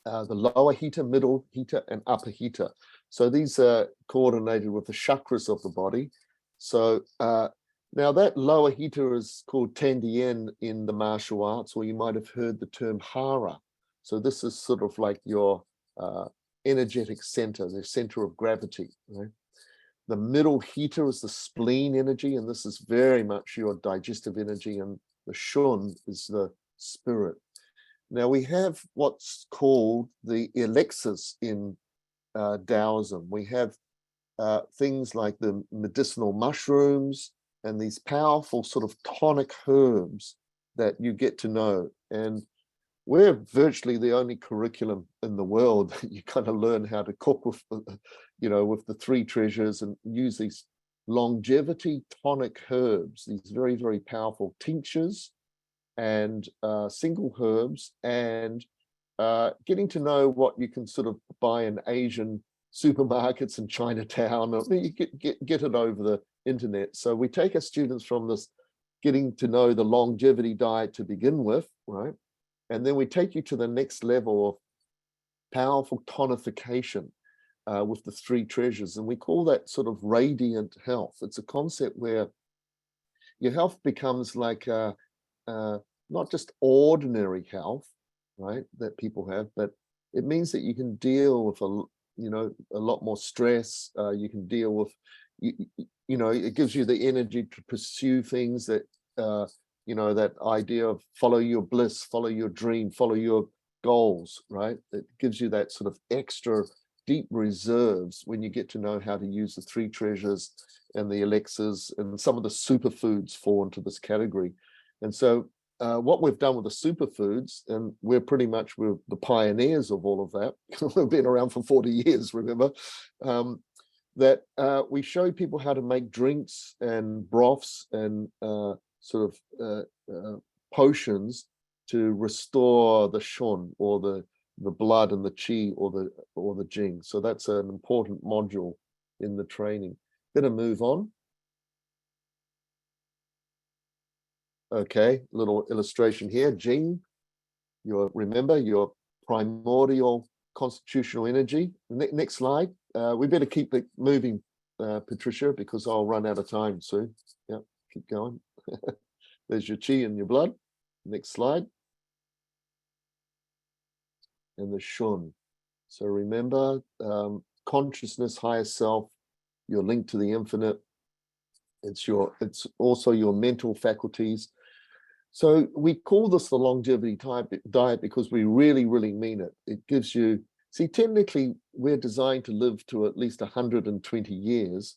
the lower heater, middle heater, and upper heater. So these are coordinated with the chakras of the body. So now that lower heater is called Tandien in the martial arts, or you might have heard the term Hara. So this is sort of like your energetic center, the center of gravity, right? The middle heater is the spleen energy, and this is very much your digestive energy, and the Shun is the spirit. Now we have what's called the elixirs in Taoism. We have things like the medicinal mushrooms and these powerful sort of tonic herbs that you get to know. And we're virtually the only curriculum in the world that you kind of learn how to cook with, with the three treasures and use these longevity tonic herbs, these very, very powerful tinctures and single herbs, and getting to know what you can sort of buy in Asian supermarkets in Chinatown, or you get it over the internet. So we take our students from this getting to know the longevity diet to begin with, right? And then we take you to the next level of powerful tonification with the three treasures. And we call that sort of radiant health. It's a concept where your health becomes like not just ordinary health, right, that people have, but it means that you can deal with a lot more stress. You can deal with, it gives you the energy to pursue things that, that idea of follow your bliss, follow your dream, follow your goals, right? It gives you that sort of extra deep reserves when you get to know how to use the three treasures and the elixirs, and some of the superfoods fall into this category. And so what we've done with the superfoods, and we're the pioneers of all of that. We've been around for 40 years, remember, that we show people how to make drinks and broths and sort of potions to restore the Shun, or the blood and the Qi, or the Jing. So that's an important module in the training. Gonna move on. Okay, little illustration here. Jing, remember your primordial constitutional energy. Next slide. We better keep it moving, Patricia, because I'll run out of time soon. Yeah, keep going. There's your Qi and your blood. Next slide. And the Shun. So remember, consciousness, higher self, you're linked to the infinite. It's also your mental faculties. So we call this the longevity diet because we really, really mean it. It gives you, see, technically we're designed to live to at least 120 years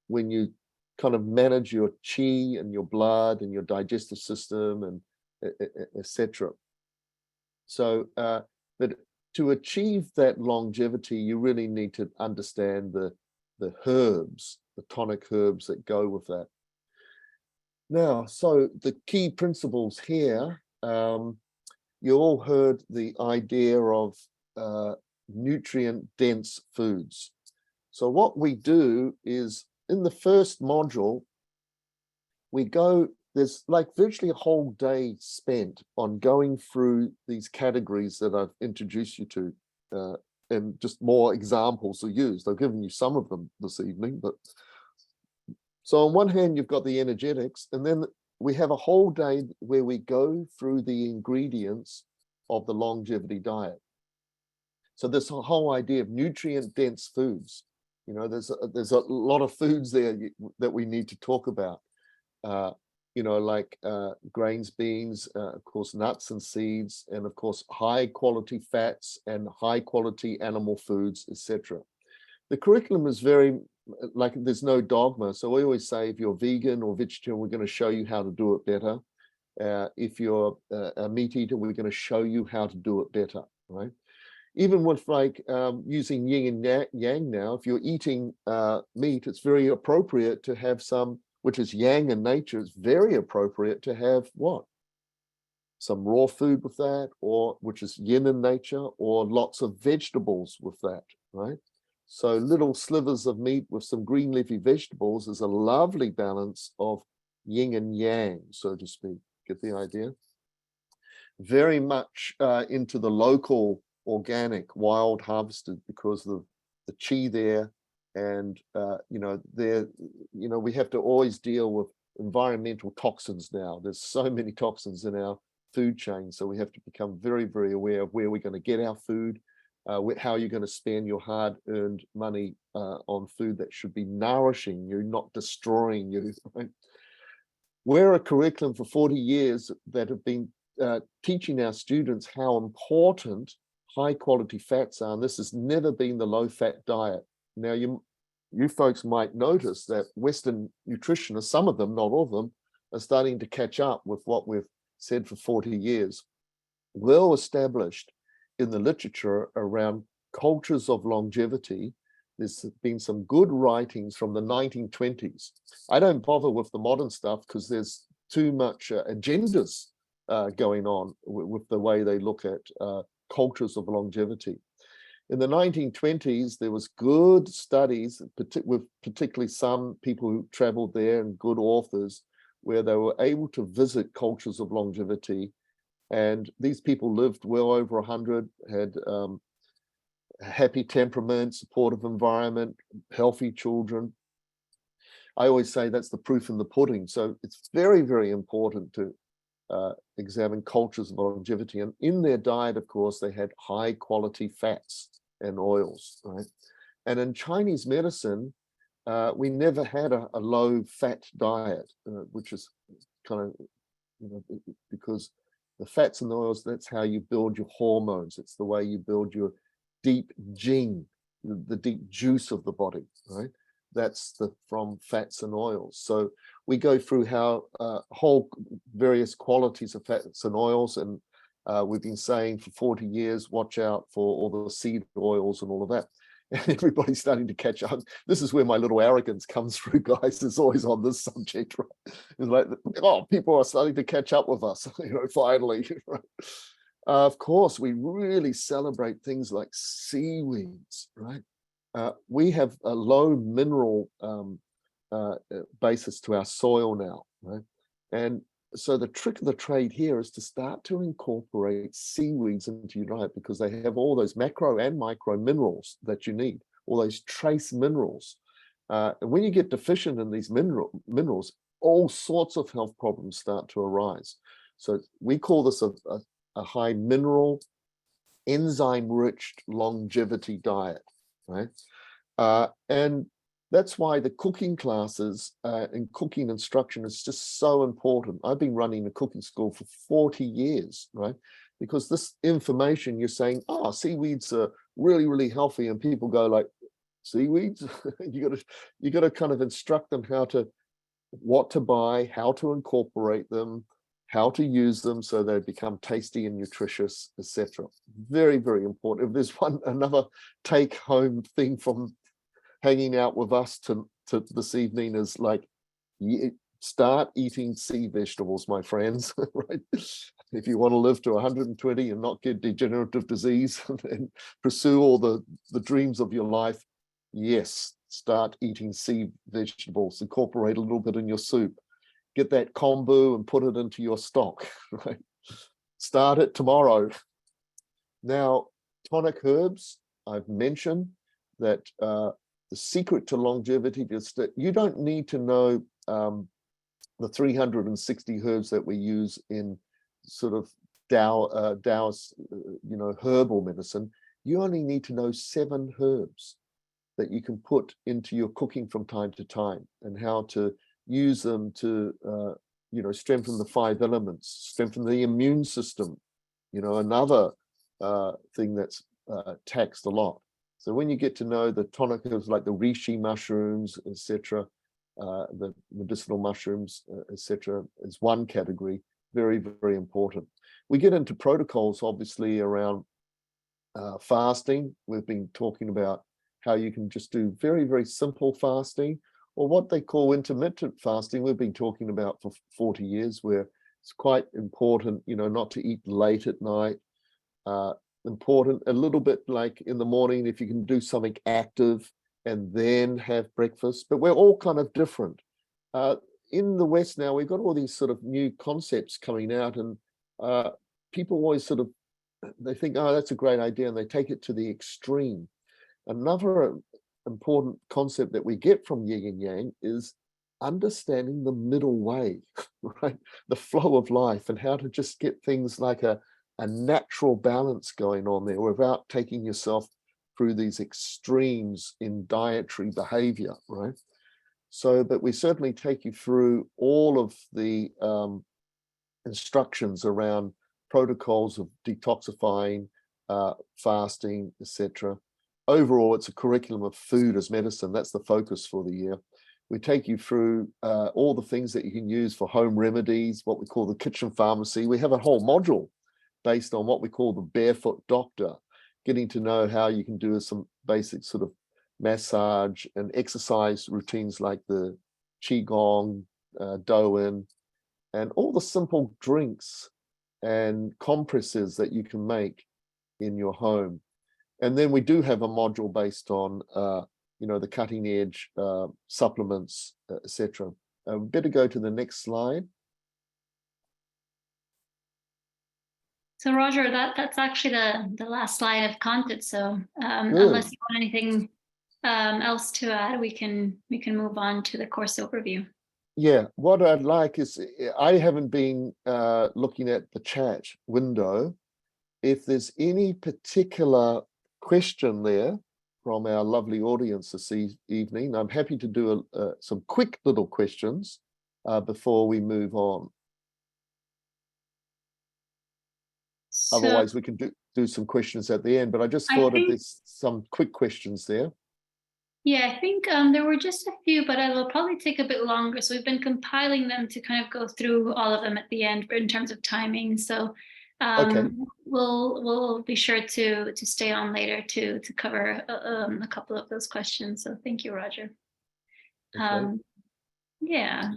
when you kind of manage your Qi and your blood and your digestive system and etc. So but to achieve that longevity, you really need to understand the herbs, the tonic herbs that go with that. Now, so the key principles here, you all heard the idea of nutrient-dense foods. So what we do is, in the first module, there's like virtually a whole day spent on going through these categories that I've introduced you to, and just more examples are used. I've given you some of them this evening, but so on one hand, you've got the energetics, and then we have a whole day where we go through the ingredients of the longevity diet. So this whole idea of nutrient-dense foods, there's a lot of foods there that we need to talk about. Like grains, beans, of course, nuts and seeds, and of course, high quality fats and high quality animal foods, etc. The curriculum is very, like, there's no dogma. So we always say, if you're vegan or vegetarian, we're going to show you how to do it better. If you're a meat eater, we're going to show you how to do it better, right? Even with like using yin and yang now, if you're eating meat, it's very appropriate to have some, which is yang in nature, it's very appropriate to have what? Some raw food with that, or which is yin in nature, or lots of vegetables with that, right? So little slivers of meat with some green leafy vegetables is a lovely balance of yin and yang, so to speak. Get the idea? Very much into the local organic, wild harvested, because of the chi there. And, we have to always deal with environmental toxins now. There's so many toxins in our food chain. So we have to become very, very aware of where we're going to get our food, how you're going to spend your hard-earned money on food that should be nourishing you, not destroying you. Right? We're a curriculum for 40 years that have been teaching our students how important high-quality fats are, and this has never been the low-fat diet. Now, you folks might notice that Western nutritionists, some of them, not all of them, are starting to catch up with what we've said for 40 years. Well established in the literature around cultures of longevity. There's been some good writings from the 1920s. I don't bother with the modern stuff because there's too much agendas going on with the way they look at cultures of longevity. In the 1920s, there was good studies, with particularly some people who traveled there and good authors, where they were able to visit cultures of longevity. And these people lived well over 100, had happy temperament, supportive environment, healthy children. I always say that's the proof in the pudding. So it's very, very important to examine cultures of longevity. And in their diet, of course, they had high quality fats and oils, right? And in Chinese medicine, we never had a low fat diet, which is kind of, because the fats and the oils, that's how you build your hormones. It's the way you build your deep jing, the deep juice of the body, right? That's from fats and oils. So we go through how whole various qualities of fats and oils, and we've been saying for 40 years, watch out for all the seed oils and all of that. And everybody's starting to catch up. This is where my little arrogance comes through, guys. It's always on this subject, right? It's like, oh, people are starting to catch up with us, finally. Right? Of course, we really celebrate things like seaweeds, right? We have a low mineral basis to our soil now, right? And so the trick of the trade here is to start to incorporate seaweeds into your diet, because they have all those macro and micro minerals that you need, all those trace minerals. And when you get deficient in these minerals, all sorts of health problems start to arise. So we call this a high mineral, enzyme-rich longevity diet, right? And that's why the cooking classes and cooking instruction is just so important. I've been running a cooking school for 40 years, right? Because this information, you're saying, oh, seaweeds are really, really healthy, and people go like, seaweeds? you got to kind of instruct them what to buy, how to incorporate them, how to use them so they become tasty and nutritious, etc. Very, very important. If there's another take-home thing from hanging out with us to this evening, is like, start eating sea vegetables, my friends, right? If you want to live to 120 and not get degenerative disease and pursue all the dreams of your life, yes, start eating sea vegetables, incorporate a little bit in your soup, get that kombu and put it into your stock, right? Start it tomorrow. Now, tonic herbs, I've mentioned that the secret to longevity is that you don't need to know the 360 herbs that we use in sort of Taoist, herbal medicine. You only need to know 7 herbs that you can put into your cooking from time to time, and how to use them to, strengthen the 5 elements, strengthen the immune system. Another thing that's taxed a lot. So when you get to know the tonic herbs like the reishi mushrooms, etc., the medicinal mushrooms, etc., is one category, very, very important. We get into protocols, obviously, around fasting. We've been talking about how you can just do very, very simple fasting, or what they call intermittent fasting. We've been talking about for 40 years, where it's quite important, not to eat late at night. Important a little bit like in the morning, if you can do something active and then have breakfast. But we're all kind of different. In the West now, we've got all these sort of new concepts coming out, and people always sort of they think, oh, that's a great idea, and they take it to the extreme. Another important concept that we get from Yin and Yang is understanding the middle way, right? The flow of life and how to just get things like a natural balance going on there without taking yourself through these extremes in dietary behavior, right? So, but we certainly take you through all of the instructions around protocols of detoxifying, fasting, etc. Overall, it's a curriculum of food as medicine. That's the focus for the year. We take you through all the things that you can use for home remedies, what we call the kitchen pharmacy. We have a whole module based on what we call the barefoot doctor, getting to know how you can do some basic sort of massage and exercise routines like the Qigong, Douyin, and all the simple drinks and compresses that you can make in your home. And then we do have a module based on, the cutting edge supplements, etc. We better go to the next slide. So Roger, that's actually the last slide of content. So unless you want anything else to add, we can move on to the course overview. Yeah, what I'd like is, I haven't been looking at the chat window. If there's any particular question there from our lovely audience this evening, I'm happy to do some quick little questions before we move on. So, otherwise, we can do some questions at the end, but I just thought if there's some quick questions there. Yeah, I think there were just a few, but it'll probably take a bit longer. So we've been compiling them to kind of go through all of them at the end in terms of timing. So okay. We'll be sure to stay on later to cover a couple of those questions. So thank you, Roger. Okay. Yeah.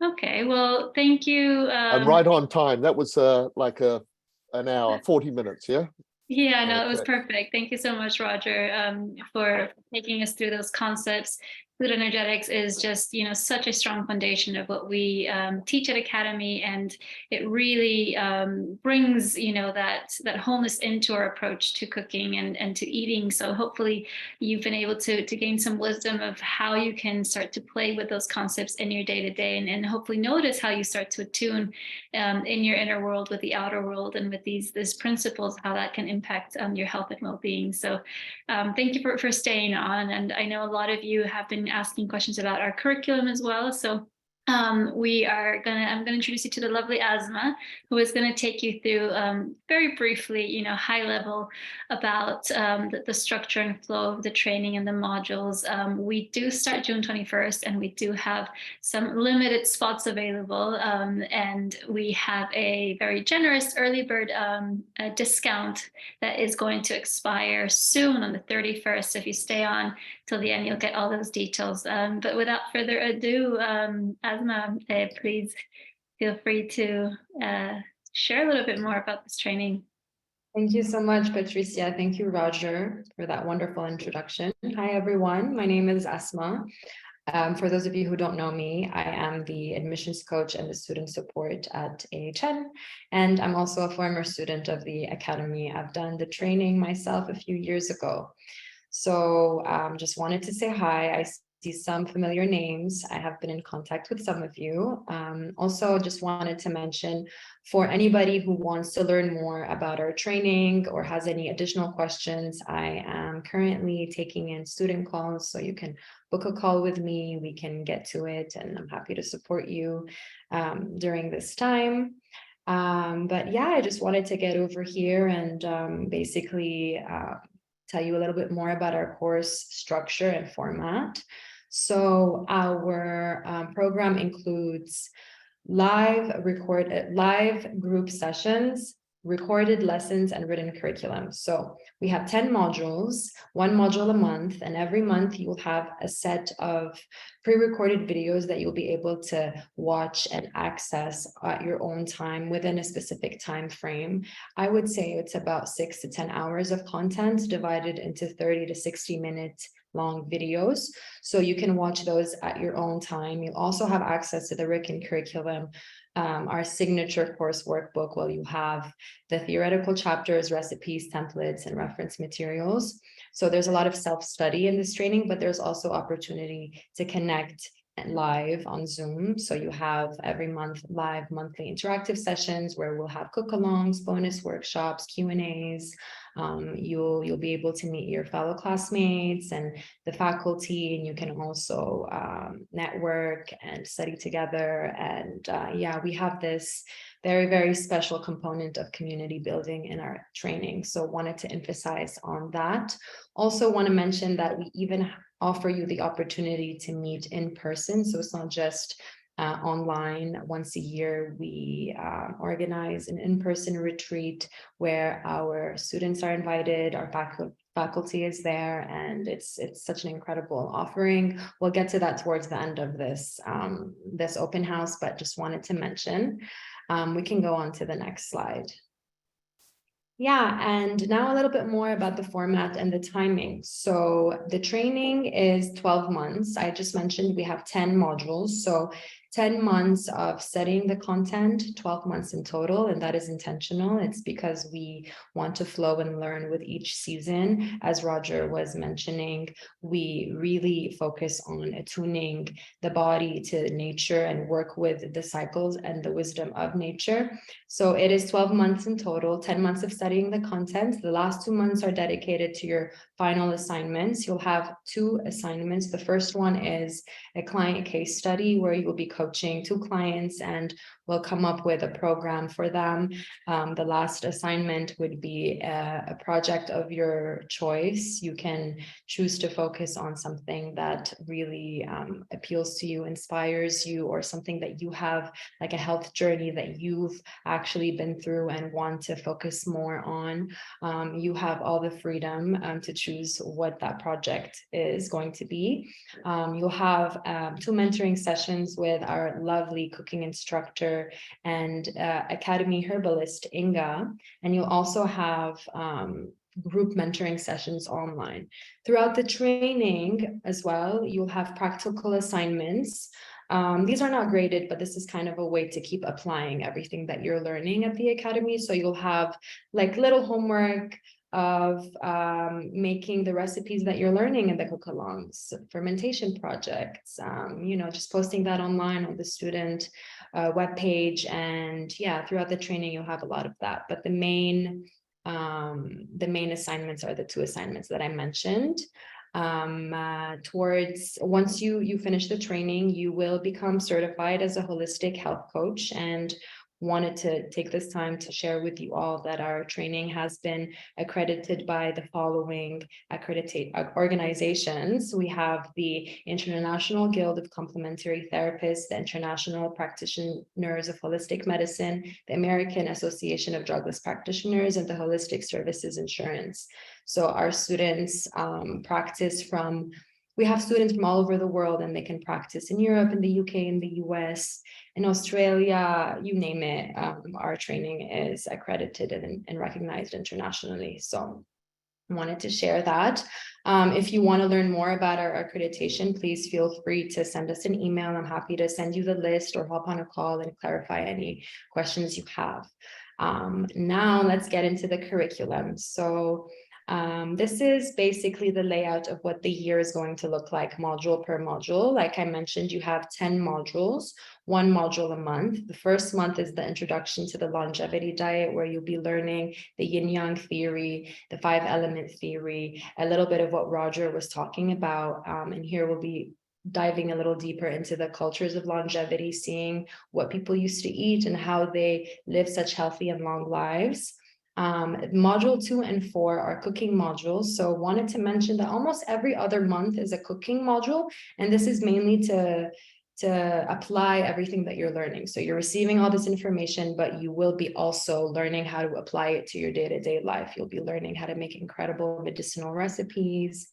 Okay. Well, thank you. I'm right on time. That was like an hour, 40 minutes. Yeah. Yeah, no, it was perfect. Thank you so much, Roger, for taking us through those concepts. Food energetics is just, such a strong foundation of what we teach at Academy, and it really brings, that wholeness into our approach to cooking and to eating. So hopefully you've been able to gain some wisdom of how you can start to play with those concepts in your day-to-day, and hopefully notice how you start to attune in your inner world with the outer world, and with these principles, how that can impact your health and well-being. So thank you for staying on. And I know a lot of you have been asking questions about our curriculum as well. So I'm going to introduce you to the lovely Asma, who is going to take you through very briefly, high level about the structure and flow of the training and the modules. We do start June 21st, and we do have some limited spots available. And we have a very generous early bird discount that is going to expire soon on the 31st. So if you stay on till the end, you'll get all those details. But without further ado, Asma, please feel free to share a little bit more about this training. Thank you so much, Patricia. Thank you, Roger, for that wonderful introduction. Hi, everyone. My name is Asma. For those of you who don't know me, I am the admissions coach and the student support at AHN, and I'm also a former student of the Academy. I've done the training myself a few years ago. So just wanted to say hi. I see some familiar names. I have been in contact with some of you. Also, just wanted to mention, for anybody who wants to learn more about our training or has any additional questions, I am currently taking in student calls, so you can book a call with me. We can get to it, and I'm happy to support you during this time. But yeah, I just wanted to get over here and basically tell you a little bit more about our course structure and format. So our program includes live group sessions, recorded lessons, and written curriculum. So we have 10 modules, one module a month, and every month you will have a set of pre-recorded videos that you'll be able to watch and access at your own time within a specific time frame. I would say it's about 6 to 10 hours of content divided into 30 to 60 minute long videos. So you can watch those at your own time. You'll also have access to the written curriculum, our signature course workbook, where you have the theoretical chapters, recipes, templates, and reference materials. So there's a lot of self-study in this training, but there's also opportunity to connect live on Zoom. So you have every month live monthly interactive sessions where we'll have cook-alongs, bonus workshops, Q&As. You'll be able to meet your fellow classmates and the faculty, and you can also network and study together. And yeah, we have this very, very special component of community building in our training. So wanted to emphasize on that. Also want to mention that we even offer you the opportunity to meet in person. So it's not just online. Once a year, we organize an in-person retreat where our students are invited, our faculty is there, and it's such an incredible offering. We'll get to that towards the end of this, this open house, but just wanted to mention. We can go on to the next slide. Yeah, and now a little bit more about the format and the timing. So the training is 12 months. I just mentioned we have 10 modules. So 10 months of studying the content, 12 months in total, and that is intentional. It's because we want to flow and learn with each season. As Roger was mentioning, we really focus on attuning the body to nature and work with the cycles and the wisdom of nature. So it is 12 months in total, 10 months of studying the content. The last 2 months are dedicated to your final assignments. You'll have 2 assignments. The first one is a client case study where you will be coaching 2 clients and we'll come up with a program for them. The last assignment would be a project of your choice. You can choose to focus on something that really appeals to you, inspires you, or something that you have, like a health journey that you've actually been through and want to focus more on. You have all the freedom to choose what that project is going to be. You'll have 2 mentoring sessions with our lovely cooking instructor and Academy herbalist Inga, and you'll also have group mentoring sessions online. Throughout the training as well, you'll have practical assignments. These are not graded, but this is kind of a way to keep applying everything that you're learning at the Academy. So you'll have like little homework of making the recipes that you're learning in the cook-alongs, fermentation projects, you know, just posting that online on the student webpage. And yeah, throughout the training, you'll have a lot of that. But the main assignments are the 2 assignments that I mentioned. Towards once you finish the training, you will become certified as a holistic health coach, and wanted to take this time to share with you all that our training has been accredited by the following accredited organizations. We have the International Guild of Complementary Therapists, the International Practitioners of Holistic Medicine, the American Association of Drugless Practitioners, and the Holistic Services Insurance. So our students practice from, we have students from all over the world, and they can practice in Europe, in the UK, in the US, in Australia, you name it. Our training is accredited and recognized internationally. So I wanted to share that. If you want to learn more about our accreditation, please feel free to send us an email. I'm happy to send you the list or hop on a call and clarify any questions you have. Now let's get into the curriculum. So this is basically the layout of what the year is going to look like, module per module. Like I mentioned, you have 10 modules, 1 module a month. The first month is the introduction to the longevity diet, where you'll be learning the Yin and Yang theory, the 5-element theory, a little bit of what Roger was talking about. And here we'll be diving a little deeper into the cultures of longevity, seeing what people used to eat and how they live such healthy and long lives. Module 2 and 4 are cooking modules. So wanted to mention that almost every other month is a cooking module, and this is mainly to apply everything that you're learning. So you're receiving all this information, but you will be also learning how to apply it to your day-to-day life. You'll be learning how to make incredible medicinal recipes.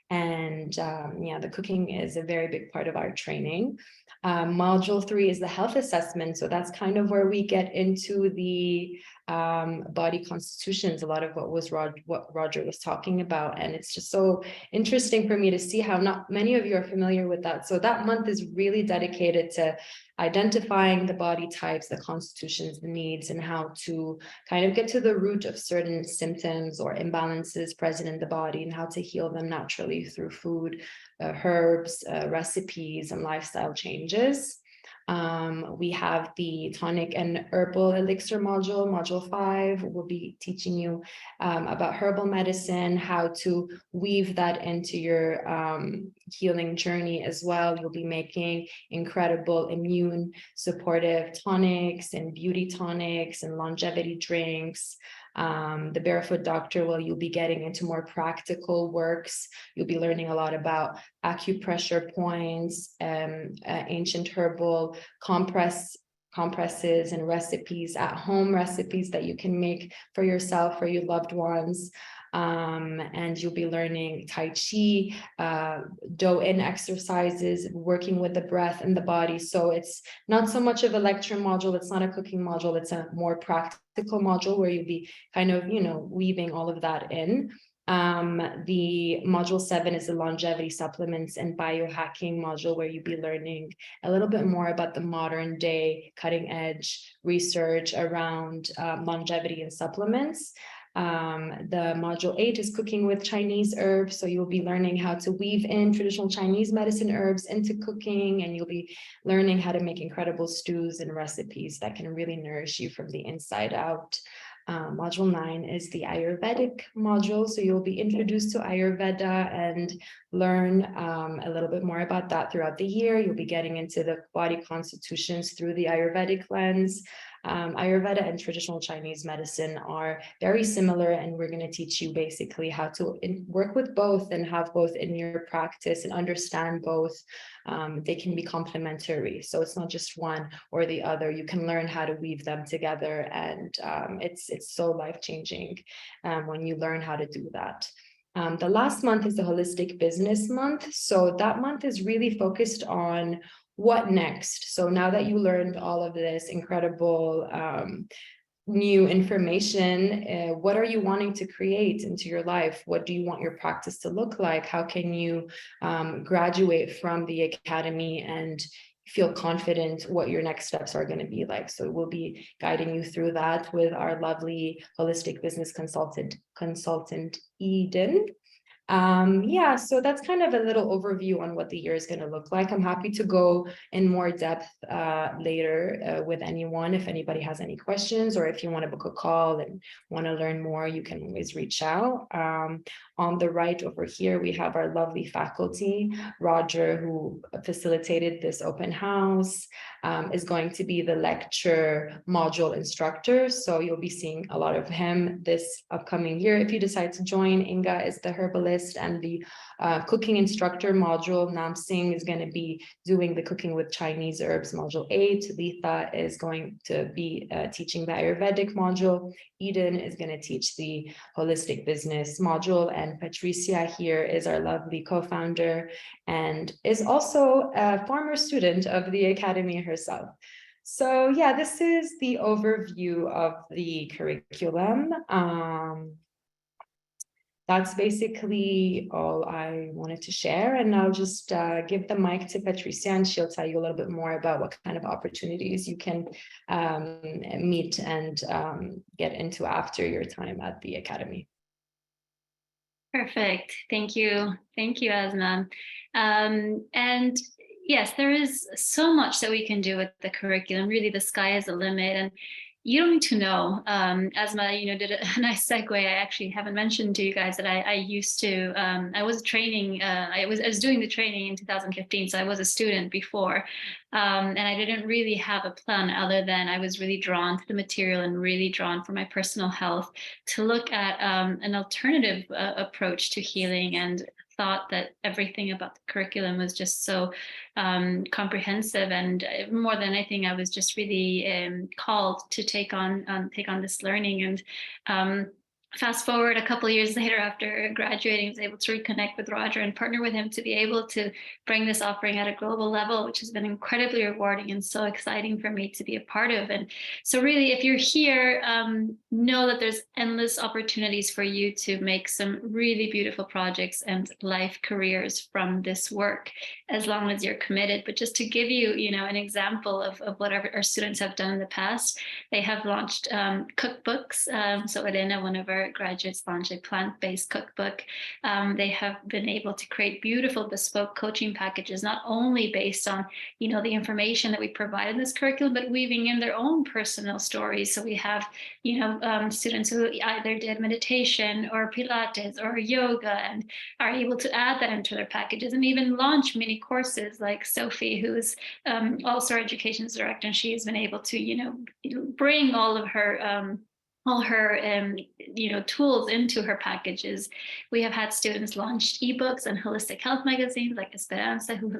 And yeah, the cooking is a very big part of our training. Module 3 is the health assessment. So that's kind of where we get into the body constitutions, a lot of what Roger was talking about. And it's just so interesting for me to see how not many of you are familiar with that. So that month is really dedicated to identifying the body types, the constitutions, the needs, and how to kind of get to the root of certain symptoms or imbalances present in the body and how to heal them naturally through food, herbs, recipes, and lifestyle changes. We have the tonic and herbal elixir module, module 5. We'll be teaching you about herbal medicine, how to weave that into your healing journey as well. You'll be making incredible immune supportive tonics and beauty tonics and longevity drinks. The Barefoot Doctor, well, you'll be getting into more practical works. You'll be learning a lot about acupressure points, ancient herbal compresses and recipes, at home recipes that you can make for yourself or your loved ones. And you'll be learning Tai Chi, Do-In exercises, working with the breath and the body. So it's not so much of a lecture module, it's not a cooking module, it's a more practical module where you'll be kind of, weaving all of that in. The module 7 is the longevity supplements and biohacking module, where you'll be learning a little bit more about the modern day cutting edge research around longevity and supplements. The module 8 is cooking with Chinese herbs. So you'll be learning how to weave in traditional Chinese medicine herbs into cooking, and you'll be learning how to make incredible stews and recipes that can really nourish you from the inside out. Module 9 is the Ayurvedic module. So you'll be introduced to Ayurveda and learn a little bit more about that throughout the year. You'll be getting into the body constitutions through the Ayurvedic lens. Ayurveda and traditional Chinese medicine are very similar, and we're going to teach you basically how to work with both and have both in your practice and understand both. They can be complementary, so it's not just one or the other. You can learn how to weave them together, and it's so life-changing when you learn how to do that. The last month is the Holistic Business Month. So that month is really focused on what next. So now that you learned all of this incredible new information, what are you wanting to create into your life? What do you want your practice to look like? How can you graduate from the academy and feel confident what your next steps are going to be like? So we'll be guiding you through that with our lovely holistic business consultant Eden. Yeah, so that's kind of a little overview on what the year is going to look like. I'm happy to go in more depth later with anyone. If anybody has any questions, or if you want to book a call and want to learn more, you can always reach out. On the right over here, we have our lovely faculty. Roger, who facilitated this open house, is going to be the lecture module instructor. So you'll be seeing a lot of him this upcoming year. If you decide to join, Inga is the herbalist and the cooking instructor module. Nam Singh is going to be doing the cooking with Chinese herbs module 8. Letha is going to be teaching the Ayurvedic module. Eden is going to teach the holistic business module, and Patricia here is our lovely co-founder and is also a former student of the academy herself. So yeah, this is the overview of the curriculum. That's basically all I wanted to share, and I'll just give the mic to Patricia, and she'll tell you a little bit more about what kind of opportunities you can meet and get into after your time at the academy. Perfect. Thank you. Thank you, Asma. And yes, there is so much that we can do with the curriculum. Really, the sky is the limit. And you don't need to know. Asma, did a nice segue. I actually haven't mentioned to you guys that I used to, I was training, I was doing the training in 2015. So I was a student before, and I didn't really have a plan other than I was really drawn to the material and really drawn for my personal health to look at an alternative approach to healing, and thought that everything about the curriculum was just so comprehensive, and more than anything, I was just really called to take on this learning. And fast forward a couple of years later, after graduating, I was able to reconnect with Roger and partner with him to be able to bring this offering at a global level, which has been incredibly rewarding and so exciting for me to be a part of. And so really, if you're here, know that there's endless opportunities for you to make some really beautiful projects and life careers from this work, as long as you're committed. But just to give you, an example of what our students have done in the past, they have launched cookbooks. So Elena, one of our graduates, launched a plant-based cookbook. They have been able to create beautiful bespoke coaching packages, not only based on the information that we provide in this curriculum, but weaving in their own personal stories. So we have students who either did meditation or Pilates or yoga and are able to add that into their packages, and even launch mini courses, like Sophie, who is also our education director, and she's been able to bring all her tools into her packages. We have had students launch ebooks and holistic health magazines, like Esperanza, who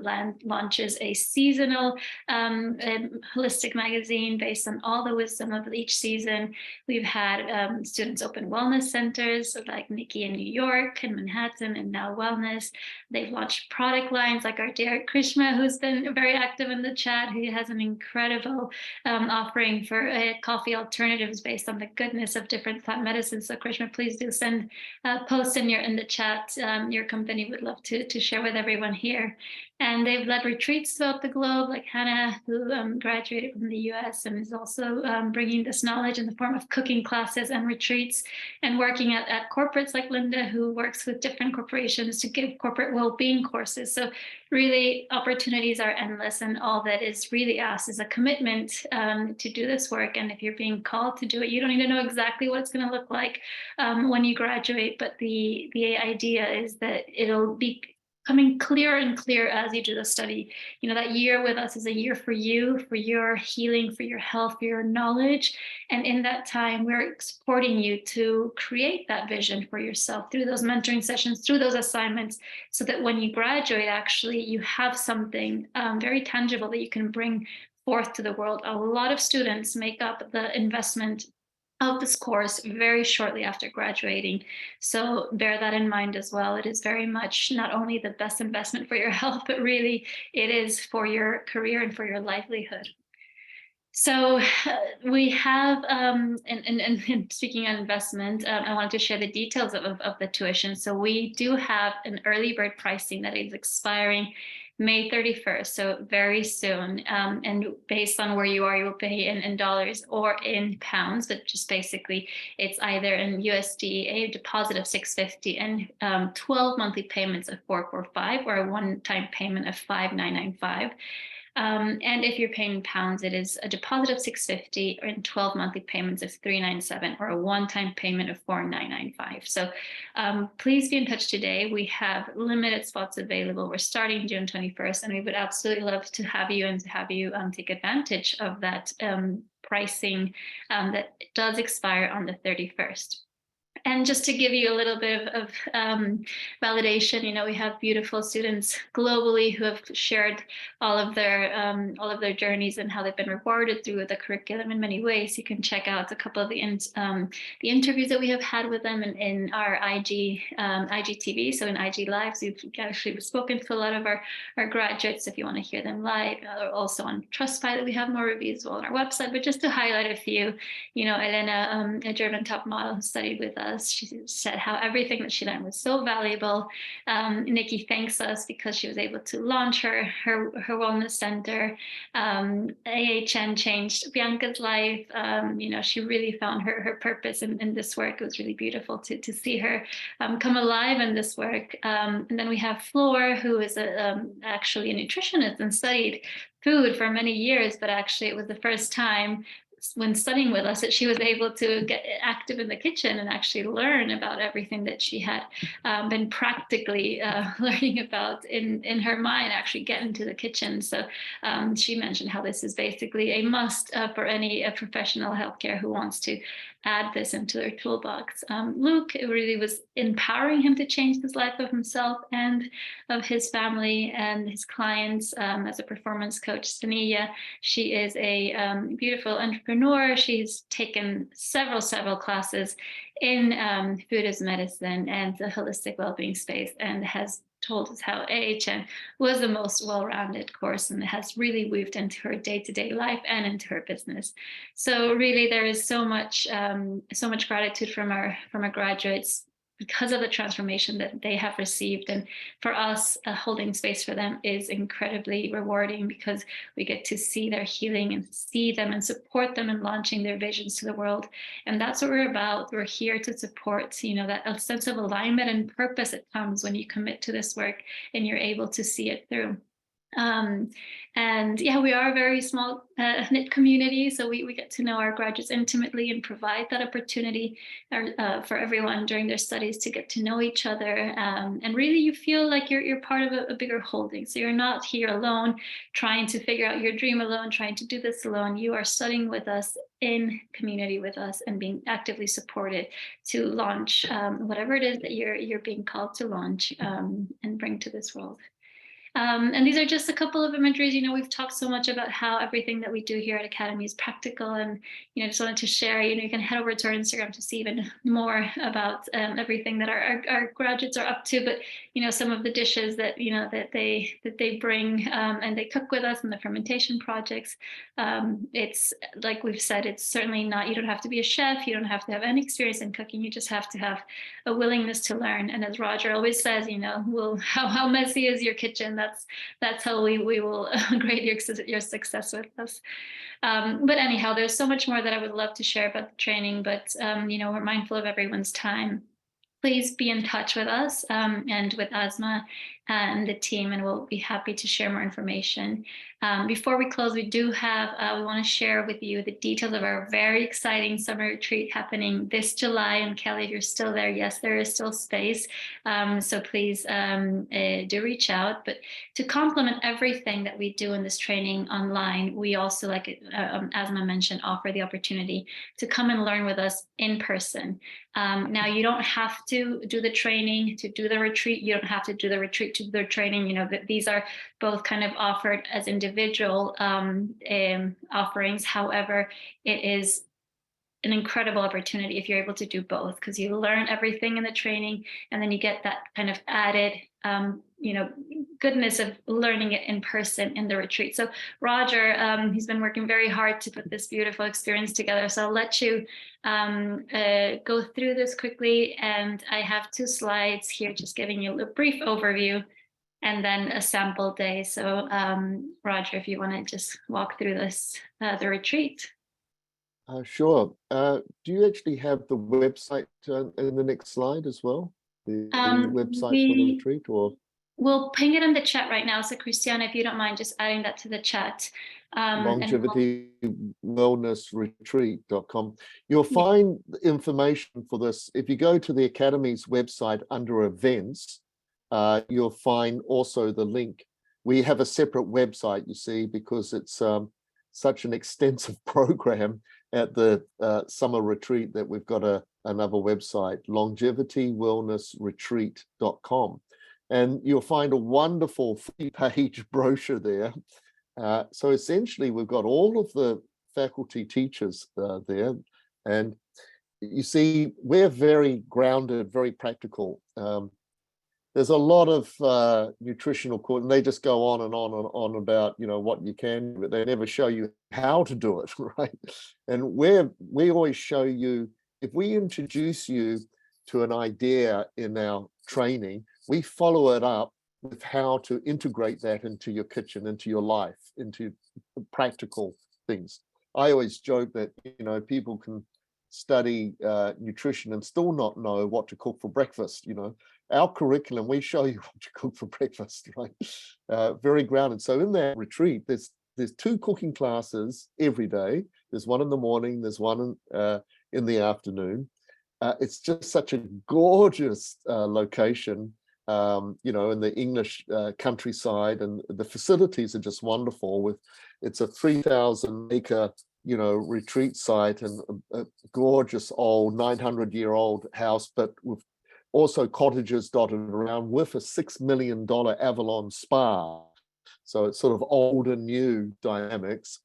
launches a seasonal holistic magazine based on all the wisdom of each season. We've had students open wellness centers, like Nikki in New York and Manhattan, and Now Wellness. They've launched product lines, like our dear Krishma, who's been very active in the chat, who has an incredible offering for coffee alternatives based on the goodness of different plant medicines. So Krishna, please do send posts in the chat. Your company would love to share with everyone here. And they've led retreats throughout the globe, like Hannah, who graduated from the US and is also bringing this knowledge in the form of cooking classes and retreats, and working at corporates like Linda, who works with different corporations to give corporate well-being courses. So really, opportunities are endless, and all that is really asked is a commitment to do this work. And if you're being called to do it, you don't need to know exactly what it's going to look like when you graduate, but the idea is that it'll be coming clearer and clearer as you do the study. That year with us is a year for you, for your healing, for your health, for your knowledge. And in that time, we're supporting you to create that vision for yourself through those mentoring sessions, through those assignments, so that when you graduate, actually, you have something very tangible that you can bring forth to the world. A lot of students make up the investment of this course very shortly after graduating. So bear that in mind as well. It is very much not only the best investment for your health, but really it is for your career and for your livelihood. So we have, and speaking of investment, I wanted to share the details of the tuition. So we do have an early bird pricing that is expiring May 31st, so very soon. And based on where you are, you will pay in dollars or in pounds, but just basically it's either in USD, a deposit of $650 and 12 monthly payments of $445, or a one-time payment of $5,995. And if you're paying in pounds, it is a deposit of $650 and 12 monthly payments of $397, or a one-time payment of $4,995. So please be in touch today. We have limited spots available. We're starting June 21st, and we would absolutely love to have you and to have you take advantage of that pricing that does expire on the 31st. And just to give you a little bit of validation, we have beautiful students globally who have shared all of their journeys and how they've been rewarded through the curriculum in many ways. You can check out a couple of the interviews that we have had with them in our IGTV, so in IG Lives. We've actually spoken to a lot of our graduates. If you want to hear them live, or also on Trustpilot, we have more reviews on our website. But just to highlight a few, Elena, a German top model who studied with us, she said how everything that she learned was so valuable. Nikki thanks us because she was able to launch her wellness center. AHN changed Bianca's life. She really found her purpose in this work. It was really beautiful to see her come alive in this work. And then we have Flor, who is actually a nutritionist and studied food for many years, but actually it was the first time when studying with us that she was able to get active in the kitchen and actually learn about everything that she had been practically learning about in her mind, actually get into the kitchen. So she mentioned how this is basically a must for any professional healthcare who wants to add this into their toolbox. Luke, it really was empowering him to change the life of himself and of his family and his clients. As a performance coach, Sania, she is a beautiful entrepreneur. She's taken several classes in Buddhist medicine and the holistic well-being space, and has told us how AHN was the most well-rounded course, and it has really weaved into her day-to-day life and into her business. So really, there is so much gratitude from our graduates because of the transformation that they have received. And for us, holding space for them is incredibly rewarding, because we get to see their healing and see them and support them in launching their visions to the world. And that's what we're about. We're here to support, that a sense of alignment and purpose that comes when you commit to this work and you're able to see it through. And yeah, we are a very small knit community, so we get to know our graduates intimately and provide that opportunity for everyone during their studies to get to know each other. And really, you feel like you're part of a bigger holding. So you're not here alone, trying to figure out your dream alone, trying to do this alone. You are studying with us, in community with us, and being actively supported to launch whatever it is that you're being called to launch and bring to this world. And these are just a couple of imageries. We've talked so much about how everything that we do here at Academy is practical, and just wanted to share. You can head over to our Instagram to see even more about everything that our graduates are up to. But some of the dishes that that they bring and they cook with us, and the fermentation projects. It's like we've said, it's certainly not. You don't have to be a chef. You don't have to have any experience in cooking. You just have to have a willingness to learn. And as Roger always says, how messy is your kitchen? That's how we will grade your success with us. But anyhow, there's so much more that I would love to share about the training, but we're mindful of everyone's time. Please be in touch with us and with Asma and the team, and we'll be happy to share more information. Before we close, we want to share with you the details of our very exciting summer retreat happening this July. And Kelly, if you're still there, yes, there is still space. So please do reach out. But to complement everything that we do in this training online, we also, like Asma mentioned, offer the opportunity to come and learn with us in person. Now, you don't have to do the training to do the retreat. You don't have to do the retreat to do the training. These are both kind of offered as individual offerings. However, it is an incredible opportunity if you're able to do both, because you learn everything in the training, and then you get that kind of added goodness of learning it in person in the retreat. So Roger, he's been working very hard to put this beautiful experience together. So I'll let you go through this quickly. And I have 2 slides here, just giving you a brief overview, and then a sample day. So Roger, if you want to just walk through this, the retreat. Sure. Do you actually have the website in the next slide as well? The website for the retreat, or? We'll ping it in the chat right now. So Christiana, if you don't mind just adding that to the chat. LongevityWellnessRetreat.com. You'll find information for this. If you go to the Academy's website under events, you'll find also the link. We have a separate website, you see, because it's such an extensive program at the summer retreat that we've got another website, LongevityWellnessRetreat.com. And you'll find a wonderful 3-page brochure there. So essentially, we've got all of the faculty teachers there. And you see, we're very grounded, very practical. There's a lot of nutritional course, and they just go on and on and on about what you can, but they never show you how to do it, right? And we always show you, if we introduce you to an idea in our training, we follow it up with how to integrate that into your kitchen, into your life, into practical things. I always joke that people can study nutrition and still not know what to cook for breakfast. Our curriculum, we show you what to cook for breakfast, right? Very grounded. So in that retreat, there's 2 cooking classes every day. There's one in the morning, there's one in the afternoon. It's just such a gorgeous location, in the English countryside, and the facilities are just wonderful. It's a 3,000 acre, retreat site, and a gorgeous old 900-year-old house, but with also cottages dotted around, with a $6 million Avalon spa. So it's sort of old and new dynamics.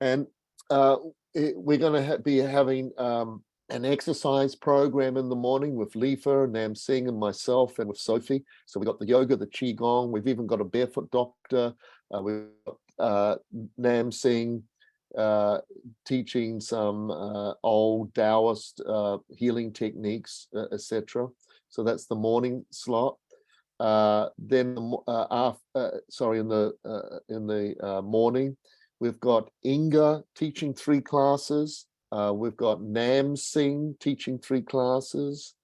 And we're going to be having an exercise program in the morning with Lifa, Nam Singh, and myself, and with Sophie. So we've got the yoga, the Qigong. We've even got a barefoot doctor. We've got Nam Singh teaching some old Taoist healing techniques, etc. So that's the morning slot. Then in the morning, we've got Inga teaching 3 classes. We've got Nam Singh teaching 3 classes.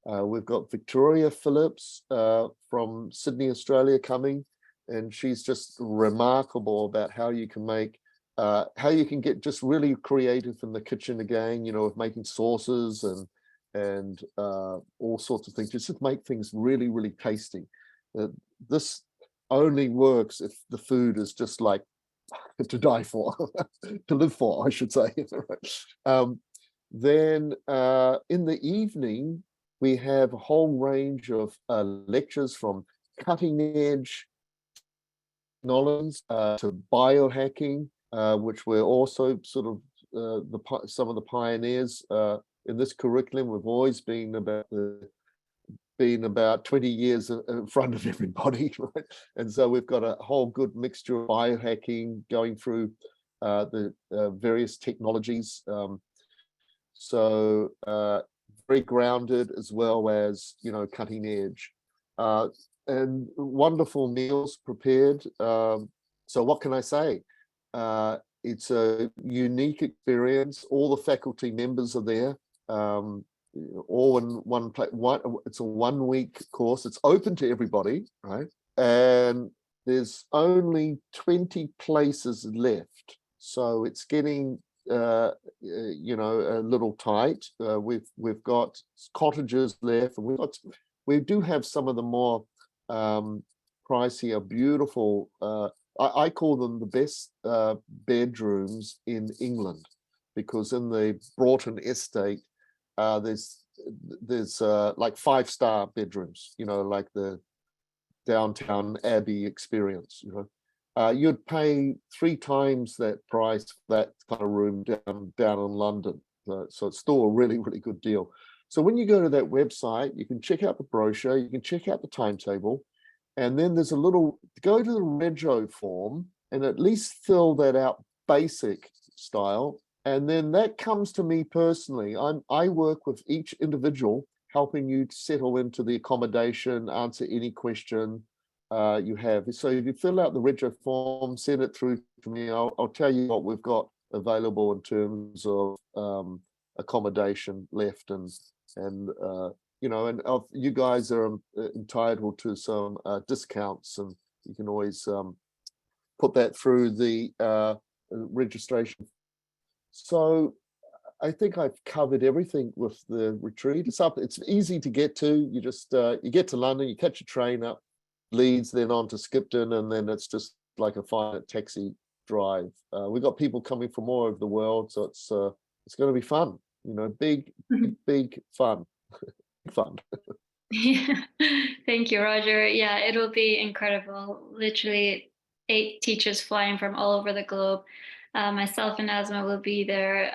We've got Victoria Phillips from Sydney, Australia coming, and she's just remarkable about how you can make, how you can get just really creative in the kitchen again, with making sauces and all sorts of things, just to make things really, really tasty. This only works if the food is just like to die for, to live for, I should say. Then in the evening, we have a whole range of lectures, from cutting edge knowledge to biohacking, which we're also sort of some of the pioneers in this curriculum. We've always been about 20 years in front of everybody, right? And so we've got a whole good mixture of biohacking going through the various technologies. So very grounded, as well as, cutting edge. And wonderful meals prepared. So what can I say? It's a unique experience. All the faculty members are there. All in one place. It's a 1-week course. It's open to everybody, right? And there's only 20 places left, so it's getting a little tight. We've got cottages left, and we do have some of the more pricier, beautiful. I call them the best bedrooms in England, because in the Broughton estate, there's like 5-star bedrooms, like the Downtown Abbey experience. You'd pay 3 times that price for that kind of room down in London. So it's still a really, really good deal. So when you go to that website, you can check out the brochure, you can check out the timetable, and then there's go to the rego form and at least fill that out basic style. And then that comes to me personally. I work with each individual, helping you settle into the accommodation, answer any question you have. So if you fill out the rego form, send it through to me, I'll tell you what we've got available in terms of accommodation left, and you guys are entitled to some discounts, and you can always put that through the registration. So I think I've covered everything with the retreat. It's easy to get to. You just you get to London, you catch a train up Leeds, then on to Skipton, and then it's just like a 5-minute taxi drive. We've got people coming from all over the world, so it's going to be fun. Big fun. Fun. Yeah. Thank you, Roger. Yeah, it'll be incredible. Literally 8 teachers flying from all over the globe. Myself and Asma will be there.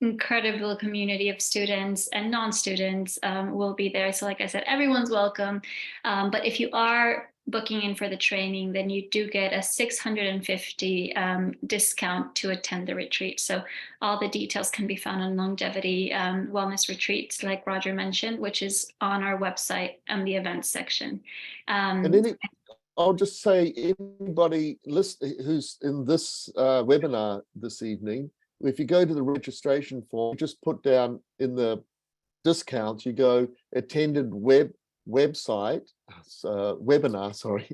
Incredible community of students and non-students will be there. So like I said, everyone's welcome. But if you are booking in for the training, then you do get a $650 discount to attend the retreat. So all the details can be found on Longevity Wellness Retreats, like Roger mentioned, which is on our website and the events section. And then I'll just say, anybody who's in this webinar this evening, if you go to the registration form, just put down in the discounts, you go attended webinar, sorry.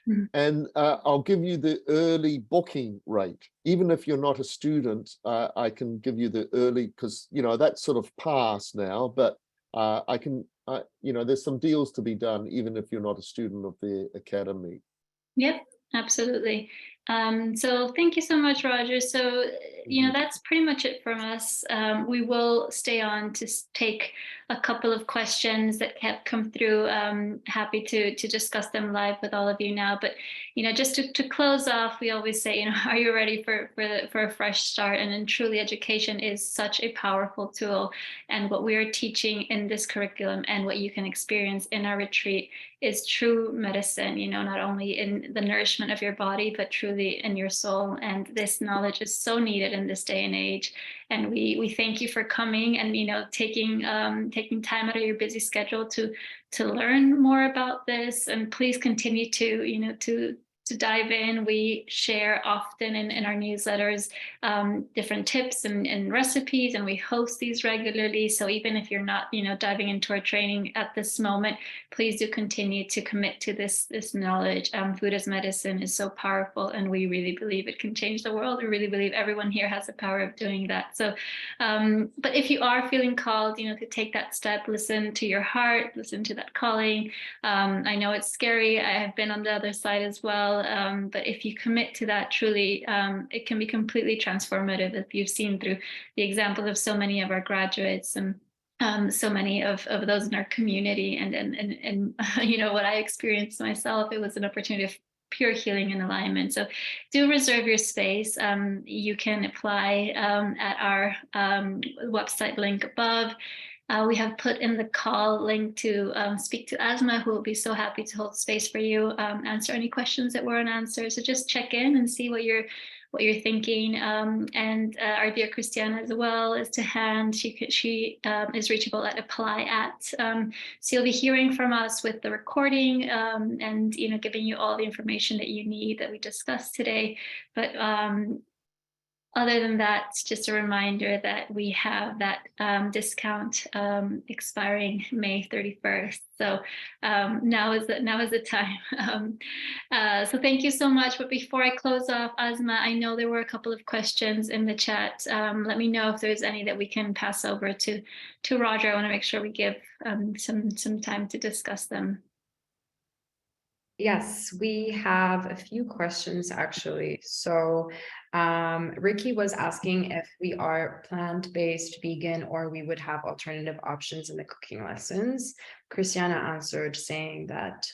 Mm-hmm. And I'll give you the early booking rate. Even if you're not a student, I can give you the early, because that's sort of past now, but I can, there's some deals to be done even if you're not a student of the academy. Yep, absolutely. So thank you so much, Roger. So, that's pretty much it from us. We will stay on to take a couple of questions that have come through. Happy to discuss them live with all of you now. But, just to close off, we always say, are you ready for a fresh start? And then truly education is such a powerful tool. And what we are teaching in this curriculum and what you can experience in our retreat is true medicine, not only in the nourishment of your body, but truly in your soul. And this knowledge is so needed in this day and age. And we thank you for coming and, taking time out of your busy schedule to learn more about this. And please continue to dive in. We share often in our newsletters different tips and recipes, and we host these regularly. So even if you're not, diving into our training at this moment, please do continue to commit to this knowledge. Food as medicine is so powerful, and we really believe it can change the world. We really believe everyone here has the power of doing that. So, but if you are feeling called, to take that step, listen to your heart, listen to that calling. I know it's scary. I have been on the other side as well. But if you commit to that, truly, it can be completely transformative, as you've seen through the examples of so many of our graduates and so many of those in our community. And what I experienced myself, it was an opportunity of pure healing and alignment. So do reserve your space. You can apply at our website link above. We have put in the call link to speak to Asma, who will be so happy to hold space for you, answer any questions that were unanswered. So just check in and see what you're thinking. And our dear Christiana as well is to hand. She is reachable at apply@. So you'll be hearing from us with the recording and giving you all the information that you need that we discussed today. But other than that, just a reminder that we have that discount expiring May 31st. So now is the time. So thank you so much. But before I close off, Asma, I know there were a couple of questions in the chat. Let me know if there's any that we can pass over to Roger. I want to make sure we give some time to discuss them. Yes, we have a few questions actually. So Ricky was asking if we are plant-based, vegan, or we would have alternative options in the cooking lessons. Christiana answered saying that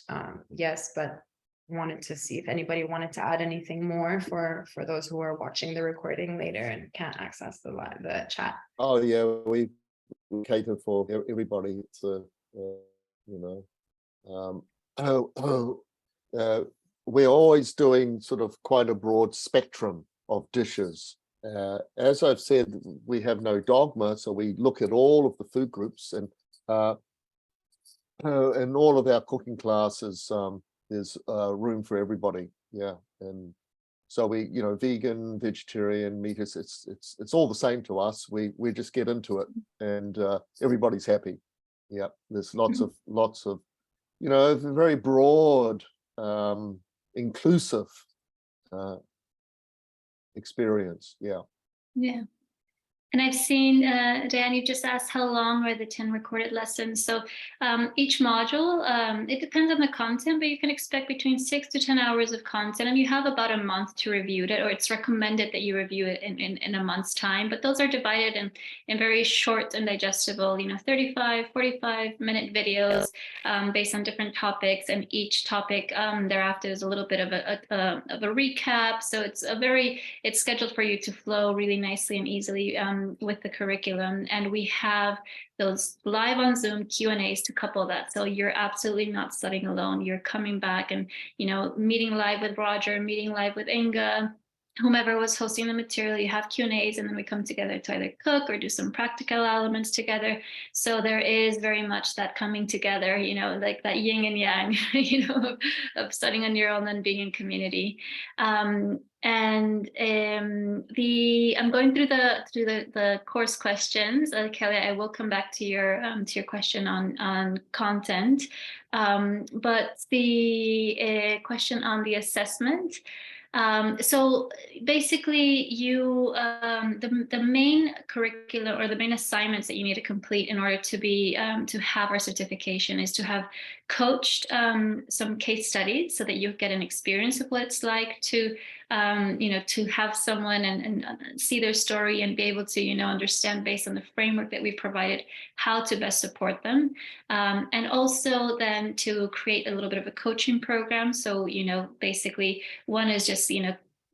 yes, but wanted to see if anybody wanted to add anything more for those who are watching the recording later and can't access the chat. Oh yeah, we cater for everybody. It's we're always doing sort of quite a broad spectrum of dishes. As I've said, we have no dogma, so we look at all of the food groups, and in all of our cooking classes, there's room for everybody. Yeah, and so we, vegan, vegetarian, meat, it's all the same to us. We just get into it, and everybody's happy. Yeah, there's lots of very broad, inclusive experience. Yeah. And I've seen, Diane, you just asked how long are the 10 recorded lessons. So each module, it depends on the content, but you can expect between 6 to 10 hours of content, and you have about a month to review it, or it's recommended that you review it in a month's time. But those are divided in very short and digestible, 35, 45-minute videos based on different topics, and each topic thereafter is a little bit of a recap. So it's scheduled for you to flow really nicely and easily with the curriculum. And we have those live on Zoom Q&As to couple that. So you're absolutely not studying alone. You're coming back and, meeting live with Roger, meeting live with Inga, whomever was hosting the material. You have Q&As, and then we come together to either cook or do some practical elements together. So there is very much that coming together, like that yin and yang, of studying on your own and being in community. I'm going through the course questions. Kelly, I will come back to your question on content, but the question on the assessment. So basically, the main curriculum or the main assignments that you need to complete in order to be to have our certification is to have coached some case studies so that you get an experience of what it's like to to have someone and see their story and be able to understand based on the framework that we provided how to best support them, and also then to create a little bit of a coaching program. So basically one is just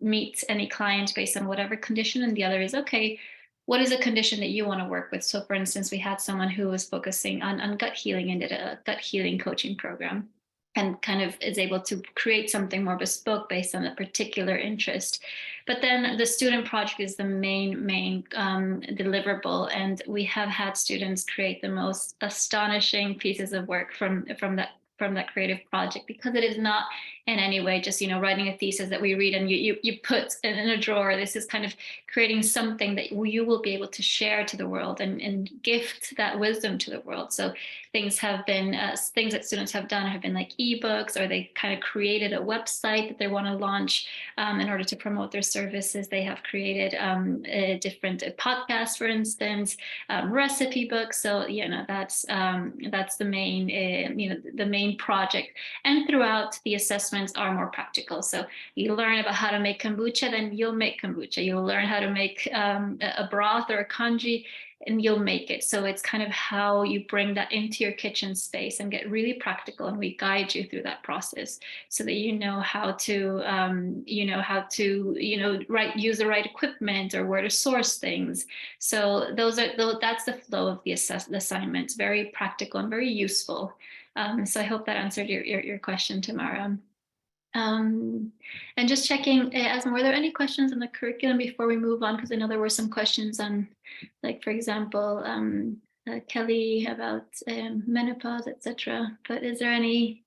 meet any client based on whatever condition, and the other is, okay, what is a condition that you want to work with? So for instance, we had someone who was focusing on gut healing and did a gut healing coaching program and kind of is able to create something more bespoke based on a particular interest. But then the student project is the main deliverable, and we have had students create the most astonishing pieces of work from that creative project, because it is not in any way just writing a thesis that we read and you put in a drawer. This is kind of creating something that you will be able to share to the world and gift that wisdom to the world. So things have been things that students have done have been like ebooks, or they kind of created a website that they want to launch in order to promote their services. They have created a different podcasts, for instance, recipe books. So that's the main the main project. And throughout, the assessments are more practical. So you learn about how to make kombucha, then you'll make kombucha. You'll learn how to make a broth or a congee, and you'll make it. So it's kind of how you bring that into your kitchen space and get really practical, and we guide you through that process so that you know how to use the right equipment or where to source things. So that's the flow of the assignments. Very practical and very useful. So I hope that answered your question, Tamara. And just checking, Asma, were there any questions on the curriculum before we move on? Because I know there were some questions on, like, for example, Kelly about menopause, etc. But is there any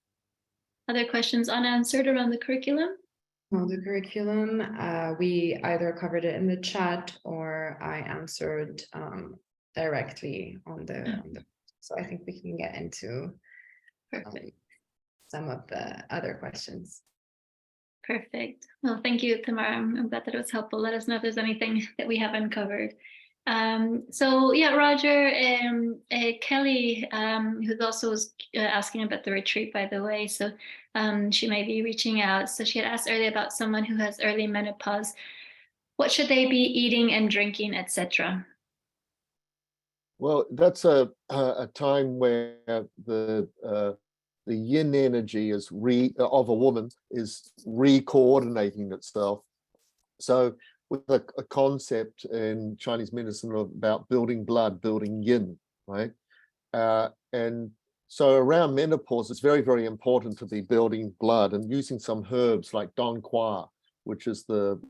other questions unanswered around the curriculum? Well, the curriculum, we either covered it in the chat or I answered directly on the. So I think we can get into some of the other questions. Perfect. Well, thank you, Tamara. I'm glad that it was helpful. Let us know if there's anything that we haven't covered. So yeah, Roger, Kelly, who also was asking about the retreat, by the way. So she may be reaching out. So she had asked earlier about someone who has early menopause. What should they be eating and drinking, etc.? Well, that's a time where the yin energy is of a woman is re-coordinating itself. So with a concept in Chinese medicine about building blood, building yin, right? And so around menopause, it's very, very important to be building blood and using some herbs like Dong Qua, which is the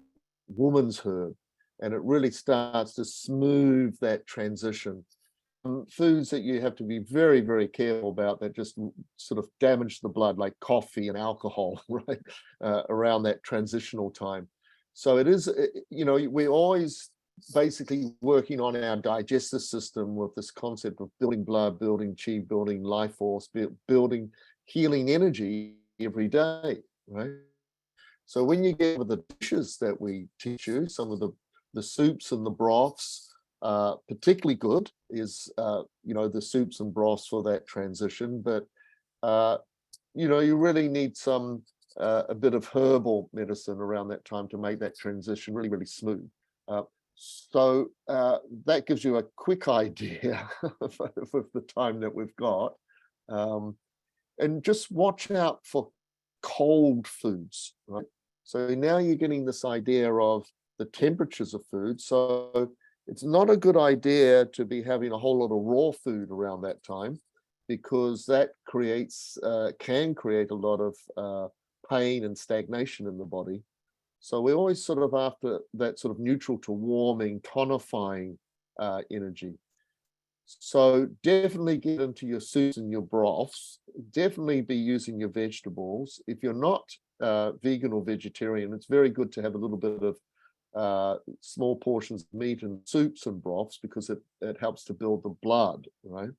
woman's herb. And it really starts to smooth that transition. Foods that you have to be very, very careful about that just sort of damage the blood, like coffee and alcohol, right? Around that transitional time. So it is, we're always basically working on our digestive system with this concept of building blood, building chi, building life force, building healing energy every day, right? So when you get with the dishes that we teach you, some of the soups and the broths, particularly good is the soups and broths for that transition, but you really need some a bit of herbal medicine around that time to make that transition really, really smooth. So that gives you a quick idea of the time that we've got, and just watch out for cold foods, right? So now you're getting this idea of the temperatures of food. So it's not a good idea to be having a whole lot of raw food around that time, because that can create a lot of pain and stagnation in the body. So we're always sort of after that sort of neutral to warming, tonifying energy. So definitely get into your soups and your broths. Definitely be using your vegetables. If you're not vegan or vegetarian, it's very good to have a little bit of small portions of meat and soups and broths, because it helps to build the blood, right?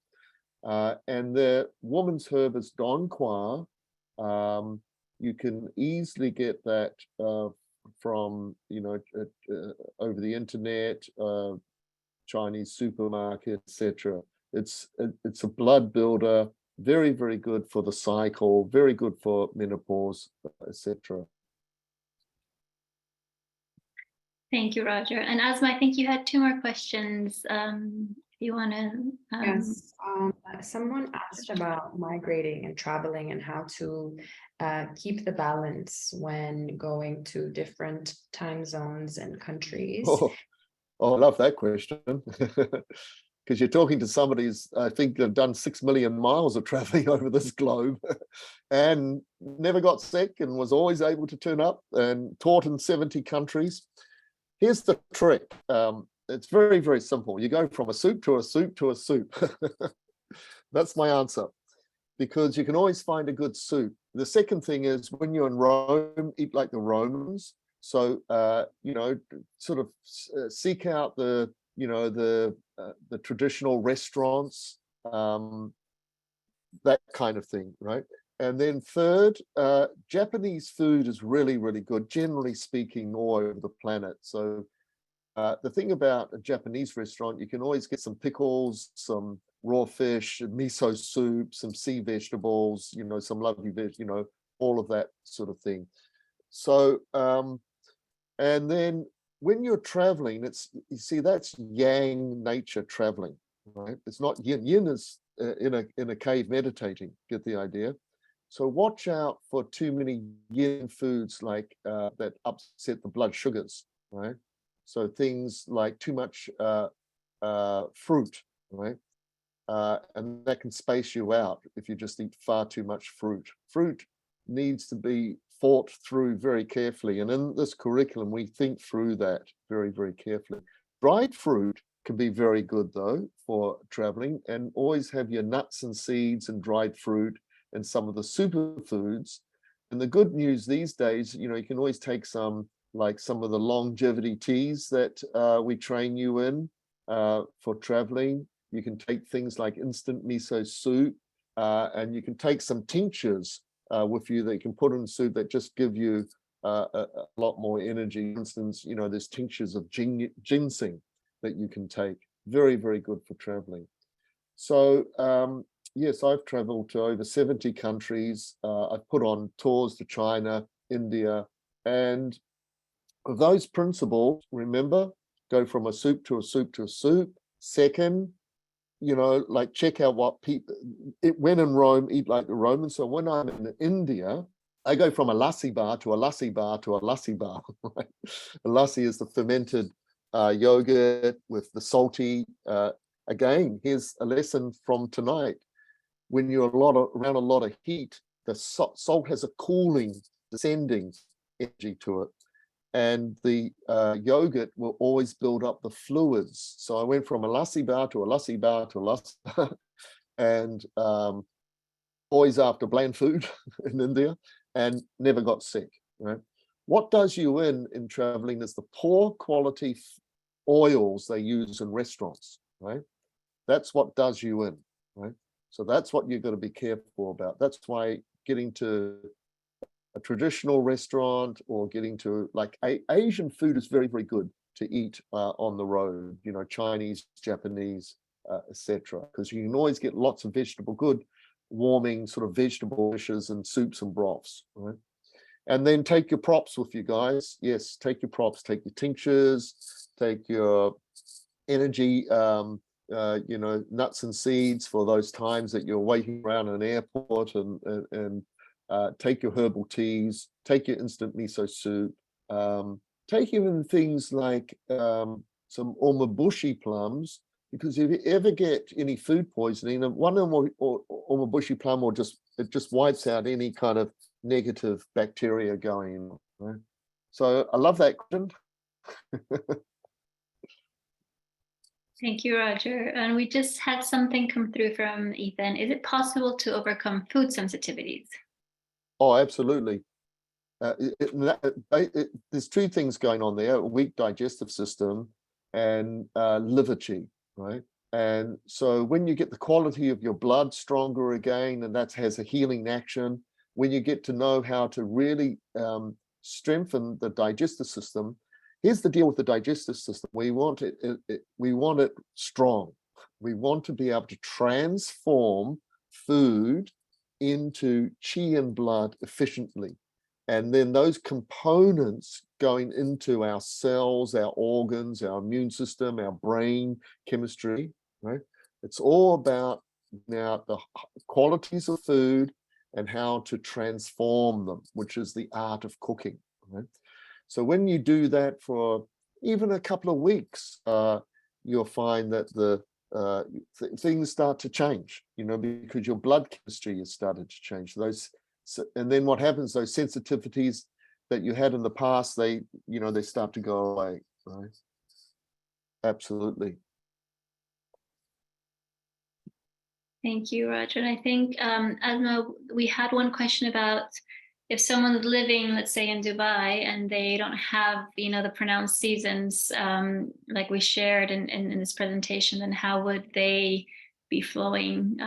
And the woman's herb is Dong Qua. You can easily get that from over the internet, Chinese supermarket, etc. It's a blood builder, very, very good for the cycle, very good for menopause, etc. Thank you, Roger. And Asma, I think you had 2 more questions. If you want to. Yes, someone asked about migrating and traveling and how to keep the balance when going to different time zones and countries. Oh, I love that question. Because you're talking to somebody who's, I think, they've done 6 million miles of traveling over this globe and never got sick and was always able to turn up and taught in 70 countries. Here's the trick. It's very, very simple. You go from a soup to a soup to a soup. That's my answer, because you can always find a good soup. The second thing is, when you're in Rome, eat like the Romans. So, sort of seek out the traditional restaurants, that kind of thing, right? And then third, Japanese food is really, really good, generally speaking, all over the planet. So the thing about a Japanese restaurant, you can always get some pickles, some raw fish, miso soup, some sea vegetables, some lovely veg, all of that sort of thing. So, and then when you're traveling, you see, that's yang nature traveling, right? It's not yin. Yin is in a cave meditating, get the idea? So watch out for too many yin foods like that upset the blood sugars, right? So things like too much fruit, right? And that can space you out if you just eat far too much fruit. Fruit needs to be thought through very carefully. And in this curriculum, we think through that very, very carefully. Dried fruit can be very good, though, for traveling, and always have your nuts and seeds and dried fruit and some of the superfoods. And the good news these days, you can always take some of the longevity teas that we train you in for traveling. You can take things like instant miso soup, and you can take some tinctures with you that you can put in soup that just give you a lot more energy. For instance, there's tinctures of ginseng that you can take. Very, very good for traveling. So yes, I've traveled to over 70 countries. I've put on tours to China, India, and those principles, remember, go from a soup to a soup to a soup. Second, check out what people, when in Rome, eat like the Romans. So when I'm in India, I go from a lassi bar to a lassi bar to a lassi bar. Right? A lassi is the fermented yogurt with the salty. Again, here's a lesson from tonight. When you're around a lot of heat, the salt has a cooling, descending energy to it. And the yogurt will always build up the fluids. So I went from a lassi bar to a lassi bar to a lassi bar, and always after bland food in India, and never got sick. Right? What does you in traveling is the poor quality oils they use in restaurants. Right? That's what does you in. Right? So that's what you've got to be careful about. That's why getting to a traditional restaurant or getting to Asian food is very, very good to eat on the road, Chinese, Japanese, etc. Because you can always get lots of good, warming sort of vegetable dishes and soups and broths, right? And then take your props with you guys. Yes, take your props, take your tinctures, take your energy, nuts and seeds for those times that you're waiting around an airport, and take your herbal teas, take your instant miso soup, take even things like some umabushi plums, because if you ever get any food poisoning, one umabushi plum it just wipes out any kind of negative bacteria going in. Right? So I love that question. Thank you, Roger. And we just had something come through from Ethan. Is it possible to overcome food sensitivities? Oh, absolutely. There's two things going on there: a weak digestive system and liver qi, right? And so when you get the quality of your blood stronger again, and that has a healing action, when you get to know how to really strengthen the digestive system. Here's the deal with the digestive system. We want it strong. We want to be able to transform food into qi and blood efficiently. And then those components going into our cells, our organs, our immune system, our brain chemistry, right? It's all about now the qualities of food and how to transform them, which is the art of cooking, right? So when you do that for even a couple of weeks, you'll find that things start to change, because your blood chemistry has started to change. And then what happens, those sensitivities that you had in the past, they start to go away, right? Absolutely. Thank you, Roger. And I think, Asma, we had one question about if someone's living, let's say, in Dubai and they don't have, the pronounced seasons, like we shared in this presentation, then how would they be flowing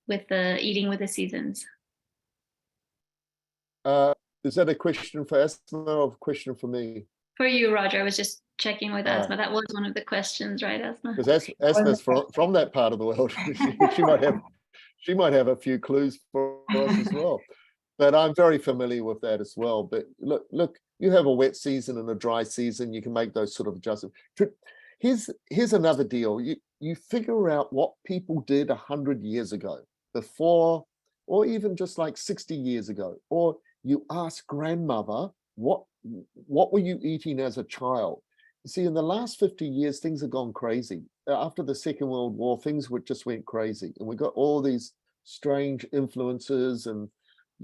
with the eating with the seasons? Is that a question for Asma or a question for me? For you, Roger. I was just checking with Asma. That was one of the questions, right, Asma? Because Asma's from that part of the world. she might have a few clues for us as well. But I'm very familiar with that as well. But look, you have a wet season and a dry season. You can make those sort of adjustments. Here's another deal. You figure out what people did 100 years ago, before, or even just like 60 years ago, or you ask grandmother, what were you eating as a child? You see, in the last 50 years, things have gone crazy. After the Second World War, things just went crazy. And we got all these strange influences and,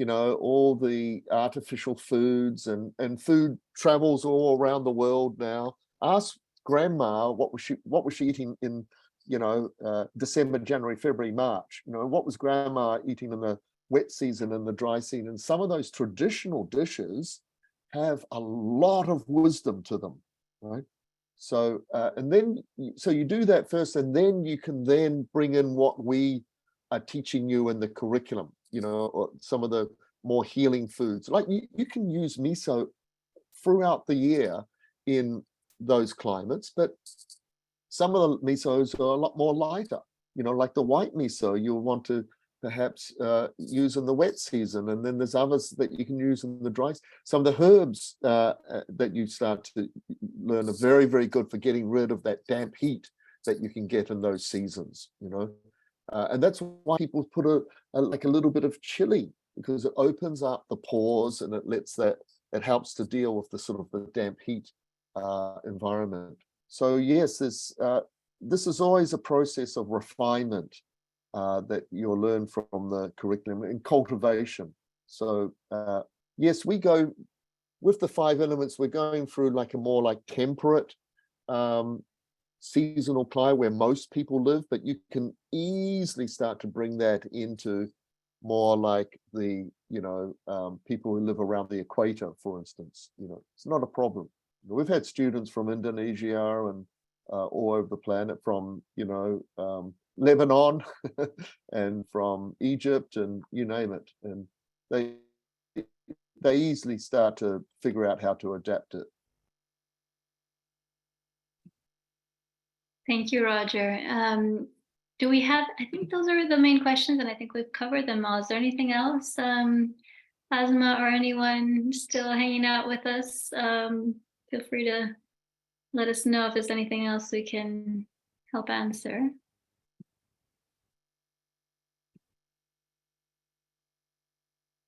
all the artificial foods and food travels all around the world now. Ask grandma what was she eating in, December, January, February, March. What was grandma eating in the wet season and the dry season? And some of those traditional dishes have a lot of wisdom to them, right? So so you do that first, and then you can then bring in what we are teaching you in the curriculum, or some of the more healing foods. Like you can use miso throughout the year in those climates, but some of the misos are a lot more lighter, like the white miso you'll want to perhaps use in the wet season, and then there's others that you can use in the dry. Some of the herbs that you start to learn are very, very good for getting rid of that damp heat that you can get in those seasons, and that's why people put like a little bit of chili, because it opens up the pores and it helps to deal with the sort of the damp heat environment. So yes, this is always a process of refinement that you'll learn from the curriculum and cultivation. So yes, we go with the 5 elements. We're going through like a more like temperate seasonal climate where most people live, but you can easily start to bring that into more like the people who live around the equator, for instance. It's not a problem. We've had students from Indonesia and all over the planet, from Lebanon and from Egypt, and you name it, and they easily start to figure out how to adapt it. Thank you, Roger. Do we have, I think those are the main questions, and I think we've covered them all. Is there anything else, Asma or anyone still hanging out with us? Feel free to let us know if there's anything else we can help answer.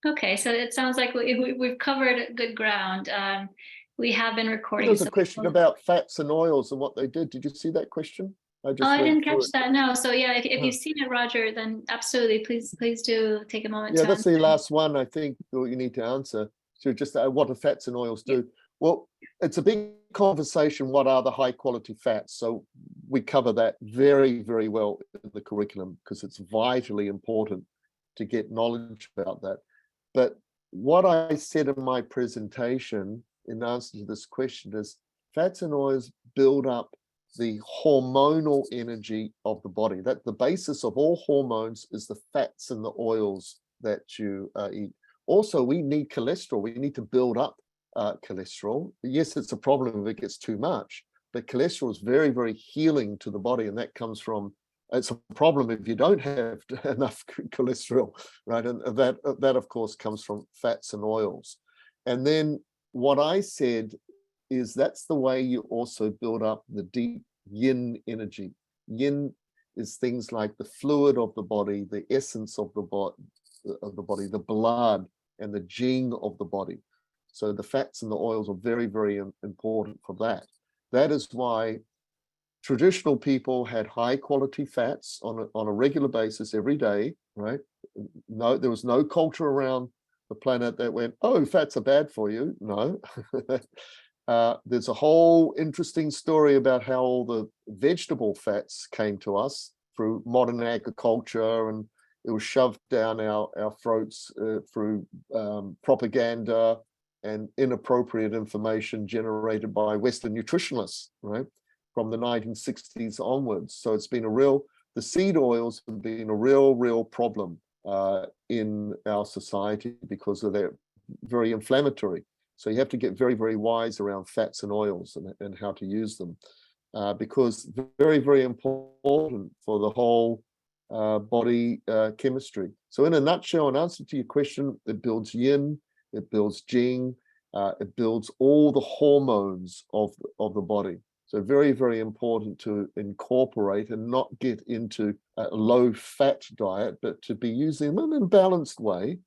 Okay, so it sounds like we've covered good ground. We have been recording. There's a question about fats and oils and what they did. Did you see that question? I didn't catch that. No. So yeah, if you've seen it, Roger, then absolutely, please do take a moment. Yeah, that's the last one I think that you need to answer. So just what do fats and oils do? Well, it's a big conversation. What are the high quality fats? So we cover that very, very well in the curriculum, because it's vitally important to get knowledge about that. But what I said in my presentation in answer to this question is fats and oils build up the hormonal energy of the body. That the basis of all hormones is the fats and the oils that you eat. also we need cholesterol. We need to build up cholesterol. Yes, it's a problem if it gets too much, but cholesterol is very, very healing to the body, and that comes from, it's a problem if you don't have enough cholesterol, right? And that of course comes from fats and oils. And then what I said is that's the way you also build up the deep yin energy. Yin is things like the fluid of the body, the essence of the body, the blood and the jing of the body. So the fats and the oils are very, very important for that. That is why traditional people had high quality fats on a regular basis every day, right? No, there was no culture around the planet that went, oh, fats are bad for you. No. There's a whole interesting story about how all the vegetable fats came to us through modern agriculture, and it was shoved down our throats through propaganda and inappropriate information generated by Western nutritionists, right? From the 1960s onwards. So it's been the seed oils have been a real problem in our society because of their very inflammatory. So you have to get very, very wise around fats and oils and how to use them, because very, very important for the whole body chemistry. So in a nutshell, in answer to your question, it builds yin, it builds jing, it builds all the hormones of the body. So very, very important to incorporate and not get into a low-fat diet, but to be using them in a balanced way.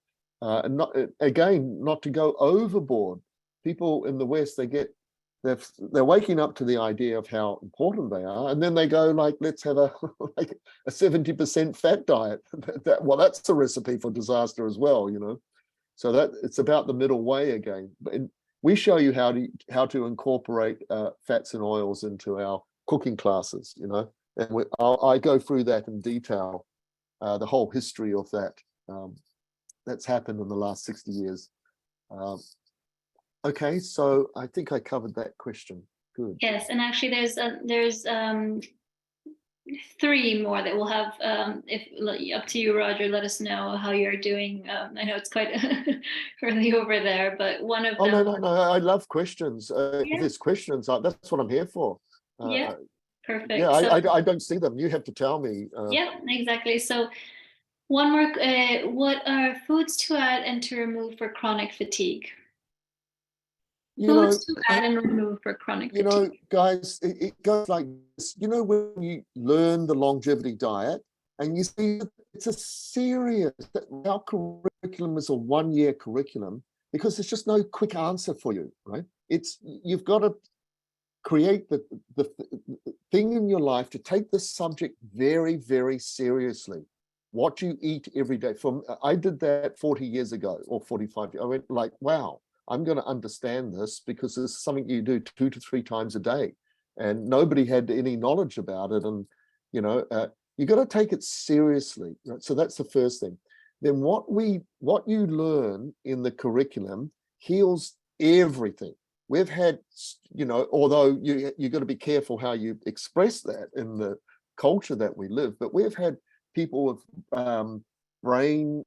And not to go overboard. People in the West, they're waking up to the idea of how important they are, and then they go like, let's have a 70% fat diet. Well, that's a recipe for disaster as well, you know. So that it's about the middle way again. But we show you how to incorporate fats and oils into our cooking classes, you know, and I go through that in detail, the whole history of that. That's happened in the last 60 years. Okay, so I think I covered that question. Good. Yes, and actually there's 3 more that we'll have. If up to you, Roger, let us know how you're doing. I know it's quite early over there, but one of them. No, I love questions. Yeah. If there's questions, that's what I'm here for. Yeah, perfect. Yeah, I don't see them. You have to tell me. Yeah, exactly. So one more, what are foods to add and to remove for chronic fatigue? Foods to add and remove for chronic fatigue. You know, guys, it goes like this. You know, when you learn the longevity diet and you see it's a serious, our curriculum is a 1-year curriculum because there's just no quick answer for you, right? You've got to create the thing in your life to take this subject very, very seriously. What you eat every day. I did that 40 years ago or 45. I went like, wow, I'm going to understand this because it's something you do 2 to 3 times a day, and nobody had any knowledge about it. And you know, you got to take it seriously. Right? So that's the first thing. Then what you learn in the curriculum heals everything. We've had, you know, although you got to be careful how you express that in the culture that we live, but we've had people with brain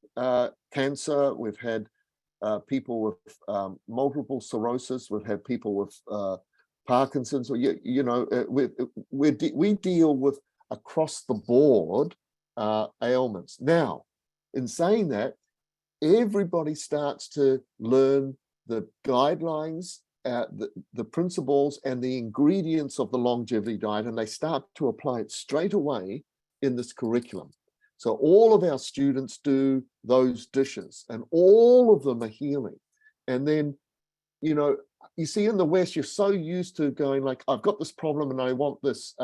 cancer, we've had people with multiple sclerosis, we've had people with Parkinson's, or you know, we deal with across the board ailments. Now, in saying that, everybody starts to learn the guidelines, the principles and the ingredients of the longevity diet, and they start to apply it straight away in this curriculum. So all of our students do those dishes and all of them are healing. And then, you know, you see in the West, you're so used to going like, I've got this problem and I want this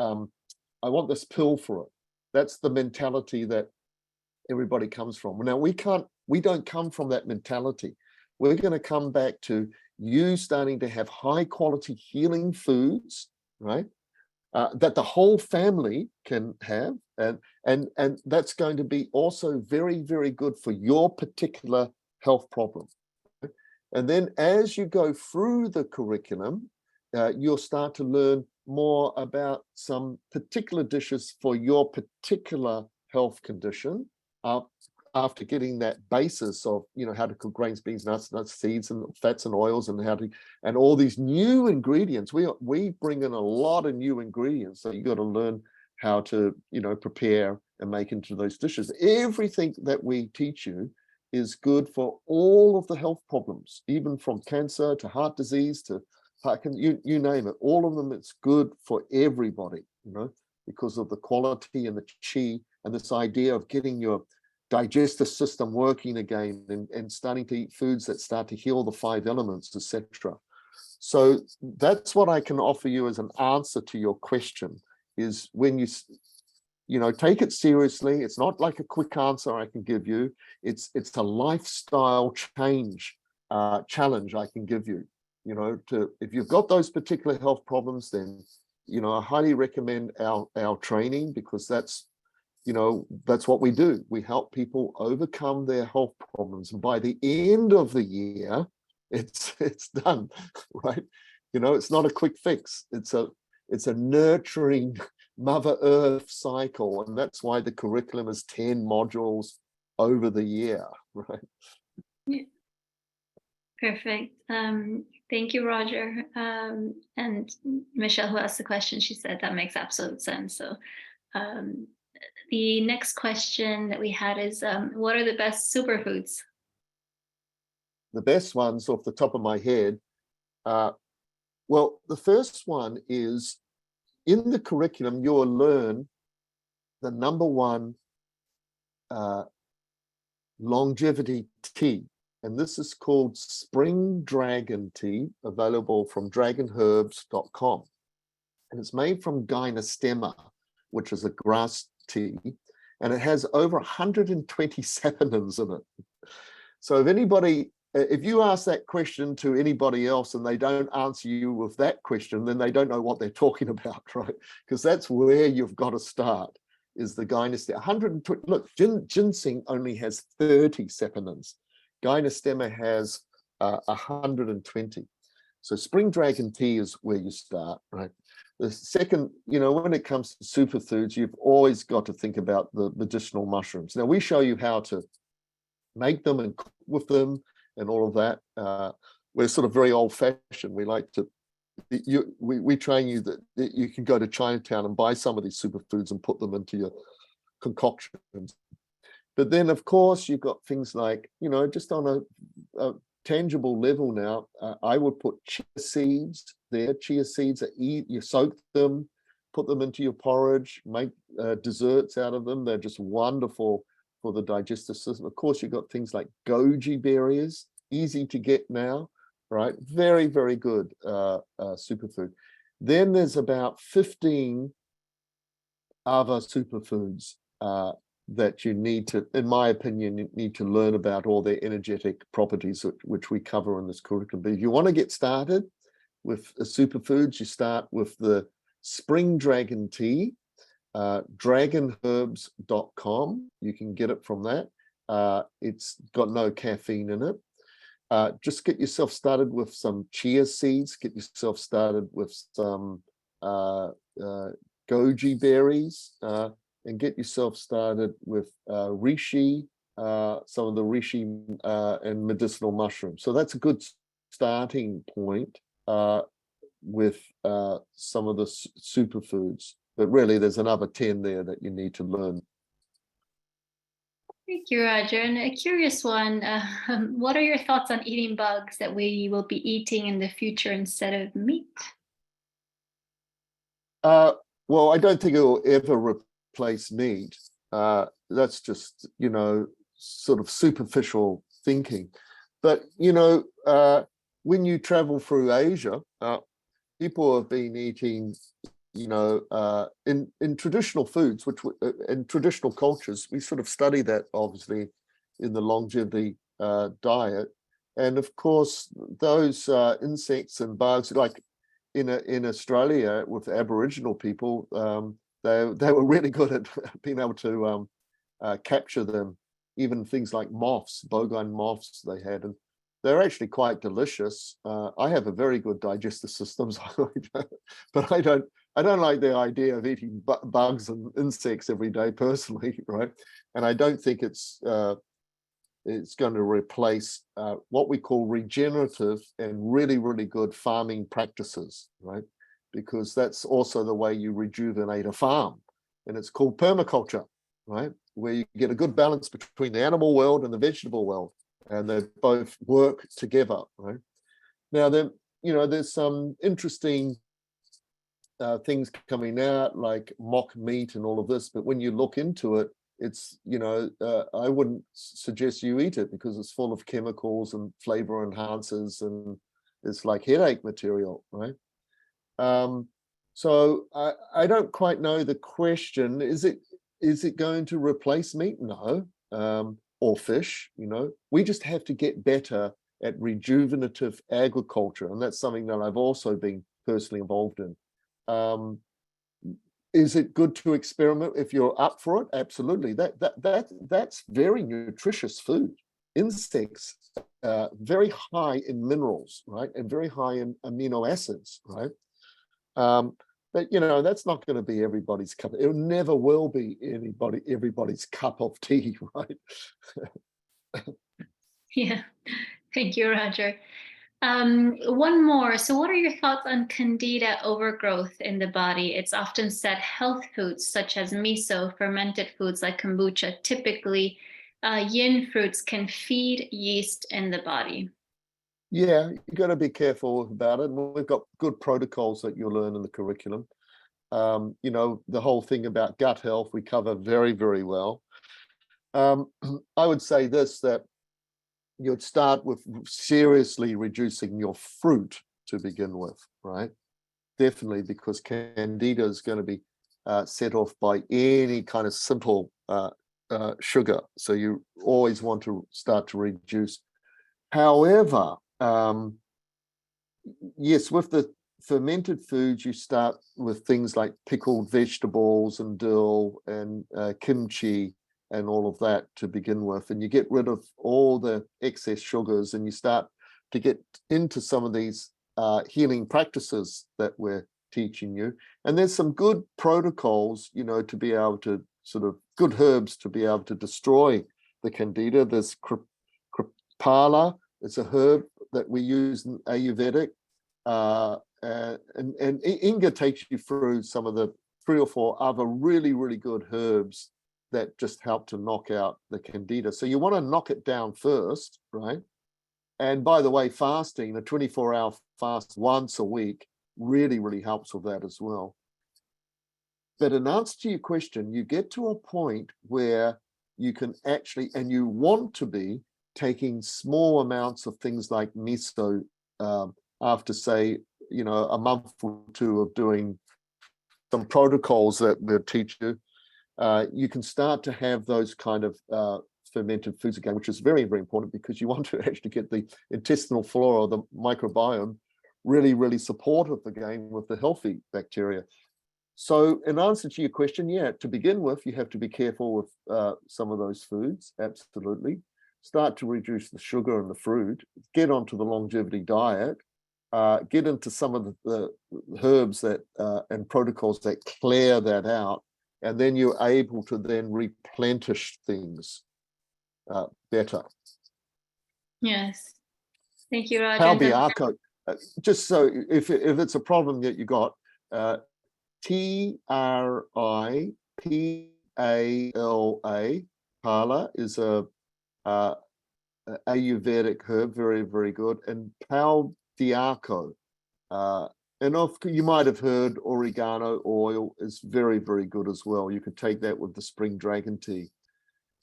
pill for it. That's the mentality that everybody comes from. Now we don't come from that mentality. We're going to come back to you starting to have high quality healing foods, right? That the whole family can have, and that's going to be also very, very good for your particular health problem. And then as you go through the curriculum, you'll start to learn more about some particular dishes for your particular health condition. after getting that basis of, you know, how to cook grains, beans, nuts, seeds, and fats and oils, and how to, and all these new ingredients, we bring in a lot of new ingredients. So you got to learn how to, you know, prepare and make into those dishes. Everything that we teach you is good for all of the health problems, even from cancer to heart disease to you name it. All of them, it's good for everybody, you know, because of the quality and the chi and this idea of getting your digestive system working again and starting to eat foods that start to heal the 5 elements, etc. So that's what I can offer you as an answer to your question, is when you know, take it seriously. It's not like a quick answer I can give you. It's a lifestyle change challenge I can give you. You know, if you've got those particular health problems, then, you know, I highly recommend our training, because that's, you know, that's what we do. We help people overcome their health problems, and by the end of the year, it's done, right? You know, it's not a quick fix. It's a nurturing Mother Earth cycle, and that's why the curriculum is 10 modules over the year, right? Yeah. Perfect. Thank you, Roger. And Michelle, who asked the question, she said that makes absolute sense. So the next question that we had is, what are the best superfoods? The best ones off the top of my head, well, the first one is, in the curriculum, you'll learn the #1 longevity tea. And this is called Spring Dragon Tea, available from dragonherbs.com. And it's made from Gynostema, which is a grass tea, and it has over 120 saponins in it. So if you ask that question to anybody else and they don't answer you with that question, then they don't know what they're talking about, right? Because that's where you've got to start, is the Gynostema. 120, look, ginseng only has 30 saponins. Gynostema has 120. So Spring Dragon Tea is where you start, right? The second, you know, when it comes to superfoods, you've always got to think about the medicinal mushrooms. Now, we show you how to make them and cook with them and all of that. We're sort of very old-fashioned. We like to, we train you that you can go to Chinatown and buy some of these superfoods and put them into your concoctions. But then, of course, you've got things like, you know, just on a tangible level now, I would put chia seeds there. Chia seeds are you soak them, put them into your porridge, make desserts out of them. They're just wonderful for the digestive system. Of course, you've got things like goji berries, easy to get now, right? Very, very good superfood. Then there's about 15 other superfoods that you need to, in my opinion, you need to learn about all their energetic properties, which we cover in this curriculum. But if you want to get started with superfoods, you start with the Spring Dragon Tea, dragonherbs.com. You can get it from that. It's got no caffeine in it. Just get yourself started with some chia seeds, get yourself started with some goji berries, and get yourself started with reishi, some of the reishi and medicinal mushrooms. So that's a good starting point with some of the superfoods. But really, there's another 10 there that you need to learn. Thank you, Roger. And a curious one, what are your thoughts on eating bugs that we will be eating in the future instead of meat? Well, I don't think it will ever replace meat. That's just, you know, sort of superficial thinking. But, you know, when you travel through Asia, people have been eating, you know, in traditional foods, which in traditional cultures, we sort of study that obviously in the longevity diet. And of course, those insects and bugs, like in Australia with Aboriginal people, they were really good at being able to capture them, even things like moths, bogine moths they had, and they're actually quite delicious. I have a very good digestive system, but I don't like the idea of eating bugs and insects every day personally, right? And I don't think it's going to replace what we call regenerative and really, really good farming practices, right? Because that's also the way you rejuvenate a farm. And it's called permaculture, right? Where you get a good balance between the animal world and the vegetable world, and they both work together, right? Now, then, there's some interesting things coming out like mock meat and all of this, but when you look into it, it's, I wouldn't suggest you eat it because it's full of chemicals and flavor enhancers, and it's like headache material, right? So I don't quite know the question. Is it going to replace meat? No. Or fish, we just have to get better at rejuvenative agriculture, and that's something that I've also been personally involved in. Is it good to experiment if you're up for it? Absolutely. That's very nutritious food. Insects, very high in minerals, right, and very high in amino acids, right? But that's not going to be everybody's cup. It never will be everybody's cup of tea, right? Yeah, thank you, Roger. One more. So what are your thoughts on candida overgrowth in the body? It's often said health foods such as miso, fermented foods like kombucha, typically yin fruits can feed yeast in the body. Yeah, you got to be careful about it. And we've got good protocols that you'll learn in the curriculum. The whole thing about gut health, we cover very, very well. I would say this, that you'd start with seriously reducing your fruit to begin with, right? Definitely, because candida is going to be set off by any kind of simple sugar. So you always want to start to reduce. However, yes, with the fermented foods, you start with things like pickled vegetables and dill and kimchi and all of that to begin with, and you get rid of all the excess sugars, and you start to get into some of these healing practices that we're teaching you. And there's some good protocols, to be able to sort of good herbs to be able to destroy the candida. There's kripala. It's a herb that we use in Ayurvedic. And Inga takes you through some of the 3 or 4 other really, really good herbs that just help to knock out the candida. So you want to knock it down first, right? And by the way, fasting, a 24-hour fast once a week really, really helps with that as well. But in answer to your question, you get to a point where you can actually, and you want to be, taking small amounts of things like miso after, say, a month or 2 of doing some protocols that we'll teach you. You can start to have those kind of fermented foods again, which is very, very important because you want to actually get the intestinal flora, the microbiome, really, really supportive again with the healthy bacteria. So in answer to your question, yeah, to begin with, you have to be careful with some of those foods, absolutely. Start to reduce the sugar and the fruit, get onto the longevity diet, get into some of the herbs that and protocols that clear that out, and then you're able to then replenish things better. Yes. Thank you, Roger. Palbiaco, just so if it's a problem that you got, Tripala, Pala is a Ayurvedic herb, very, very good, and Palbiaco. And you might have heard oregano oil is very, very good as well. You could take that with the spring dragon tea.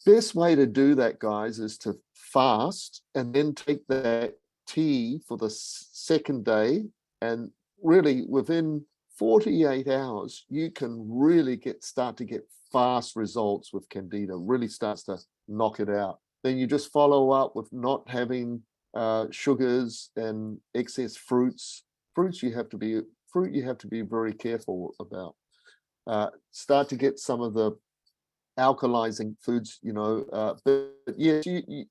Best way to do that, guys, is to fast and then take that tea for the second day, and really within 48 hours, you can really start to get fast results with candida, really starts to knock it out. Then you just follow up with not having sugars and excess fruits. Fruit you have to be very careful about. Start to get some of the alkalizing foods, but yes, you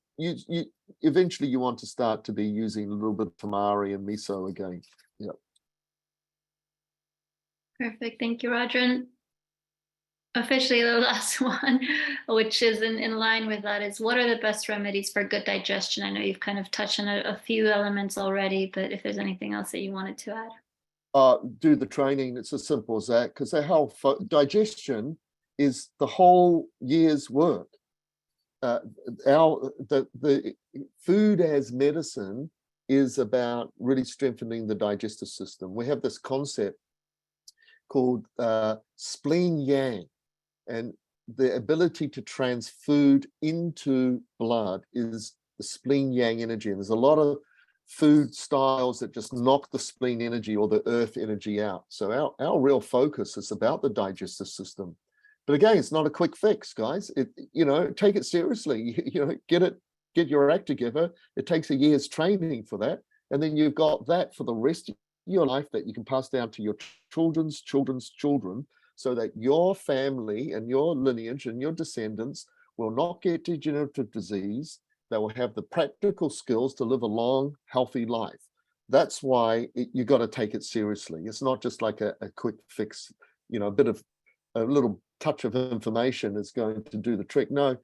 eventually you want to start to be using a little bit of tamari and miso again. Yeah. Perfect. Thank you, Roger. officially the last one, which is in line with that, is what are the best remedies for good digestion? I know you've kind of touched on a few elements already, but if there's anything else that you wanted to add. Do the training. It's as simple as that, because the whole digestion is the whole year's work. The food as medicine is about really strengthening the digestive system. We have this concept called spleen yang, and the ability to trans food into blood is the spleen yang energy. And there's a lot of food styles that just knock the spleen energy or the earth energy out. So our real focus is about the digestive system. But again, it's not a quick fix, guys. Take it seriously. Get your act together. It takes a year's training for that. And then you've got that for the rest of your life that you can pass down to your children's children's children, so that your family and your lineage and your descendants will not get degenerative disease. They will have the practical skills to live a long, healthy life. That's why you got to take it seriously. It's not just like a quick fix, a little touch of information is going to do the trick. No,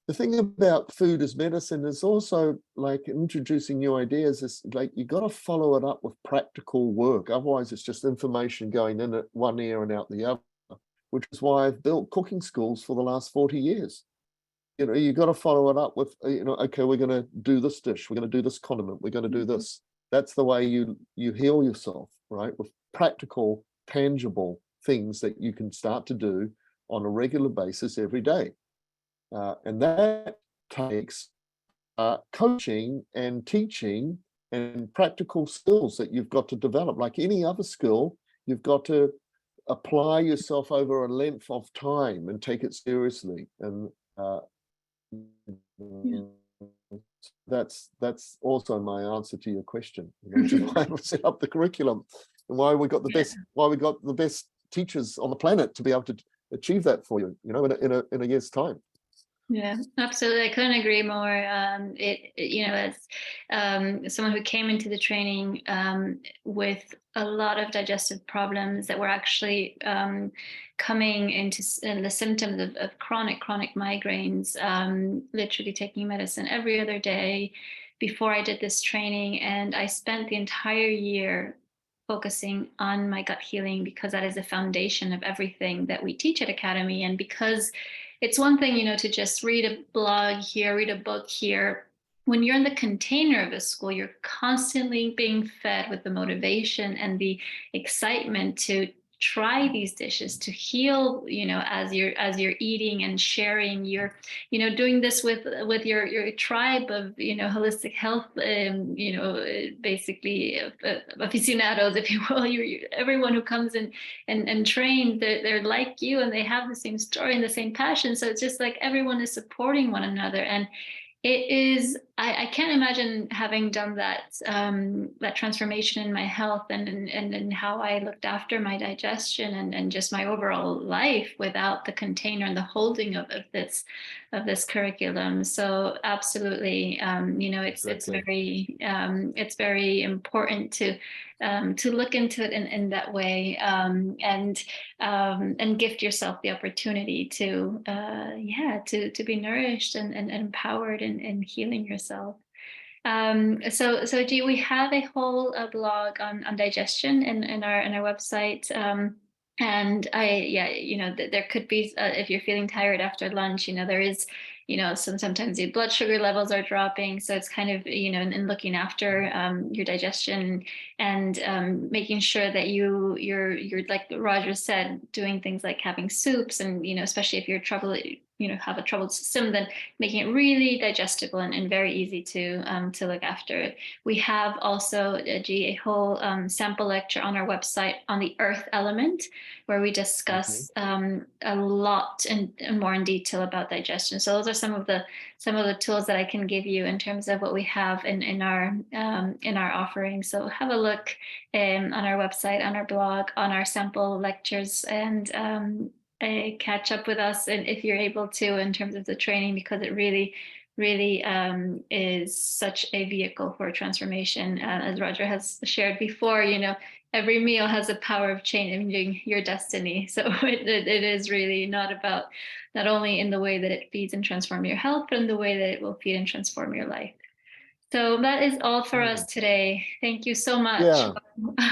the thing about food as medicine is also like introducing new ideas. Is like you got to follow it up with practical work. Otherwise, it's just information going in at one ear and out the other, which is why I've built cooking schools for the last 40 years. You got to follow it up with, okay, we're going to do this dish, we're going to do this condiment, we're going to do this. That's the way you heal yourself, right? With practical, tangible things that you can start to do on a regular basis every day. And that takes coaching and teaching and practical skills that you've got to develop. Like any other skill, you've got to apply yourself over a length of time and take it seriously. And that's also my answer to your question, which is why we set up the curriculum and why we got the best teachers on the planet to be able to achieve that for you, in a year's time. Yeah, absolutely. I couldn't agree more. As someone who came into the training with a lot of digestive problems that were actually coming into the symptoms of chronic migraines, literally taking medicine every other day before I did this training. And I spent the entire year focusing on my gut healing, because that is the foundation of everything that we teach at Academy. And because it's one thing, to just read a blog here, read a book here. When you're in the container of a school, you're constantly being fed with the motivation and the excitement to try these dishes, to heal, as you're eating and sharing. You're, doing this with your tribe of, holistic health, basically aficionados, if you will. Everyone who comes in and trains, they're like you, and they have the same story and the same passion. So it's just like everyone is supporting one another. And it is, I can't imagine having done that transformation in my health and how I looked after my digestion and just my overall life without the container and the holding of this curriculum. So absolutely, it's very important to look into it in that way, and gift yourself the opportunity to be nourished and empowered in healing yourself. So do we have a whole blog on digestion in our website? And there could be, if you're feeling tired after lunch, there is, sometimes your blood sugar levels are dropping. So it's kind of, in looking after your digestion and making sure that you're like Roger said, doing things like having soups and, especially if you're have a troubled system, then making it really digestible and very easy to look after. We have also a whole sample lecture on our website on the earth element, where we discuss a lot and more in detail about digestion. So those are some of the tools that I can give you in terms of what we have in our offering. So have a look on our website, on our blog, on our sample lectures, and catch up with us, and if you're able to, in terms of the training, because it really really is such a vehicle for transformation. As Roger has shared before, every meal has a power of changing your destiny. So it is really not only in the way that it feeds and transforms your health, but in the way that it will feed and transform your life. So that is all for us today. Thank you so much. Yeah.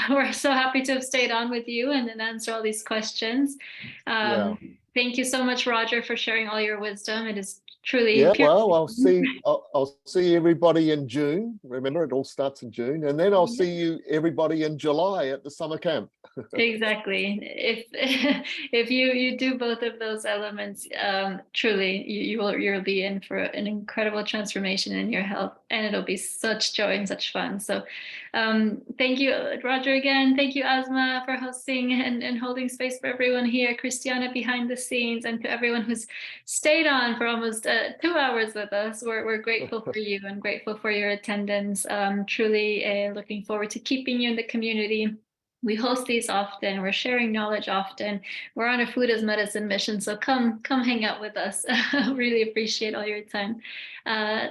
We're so happy to have stayed on with you and answer all these questions. Thank you so much, Roger, for sharing all your wisdom. It is truly well, I'll see everybody in June. Remember, it all starts in June, and then I'll see you everybody in July at the summer camp. Exactly. If you do both of those elements, truly you'll be in for an incredible transformation in your health, and it'll be such joy and such fun. So thank you, Roger, again. Thank you, Asma, for hosting and holding space for everyone here, Christiana behind the scenes, and to everyone who's stayed on for almost 2 hours with us. We're grateful for you and grateful for your attendance. Truly looking forward to keeping you in the community. We host these often. We're sharing knowledge often. We're on a food as medicine mission, so come hang out with us. Really appreciate all your time.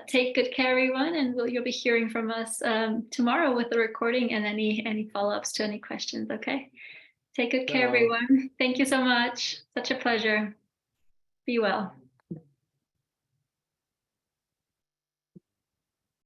Take good care, everyone, and you'll be hearing from us tomorrow with the recording and any follow-ups to any questions. Okay. Take good care, everyone. Thank you so much. Such a pleasure. Be well.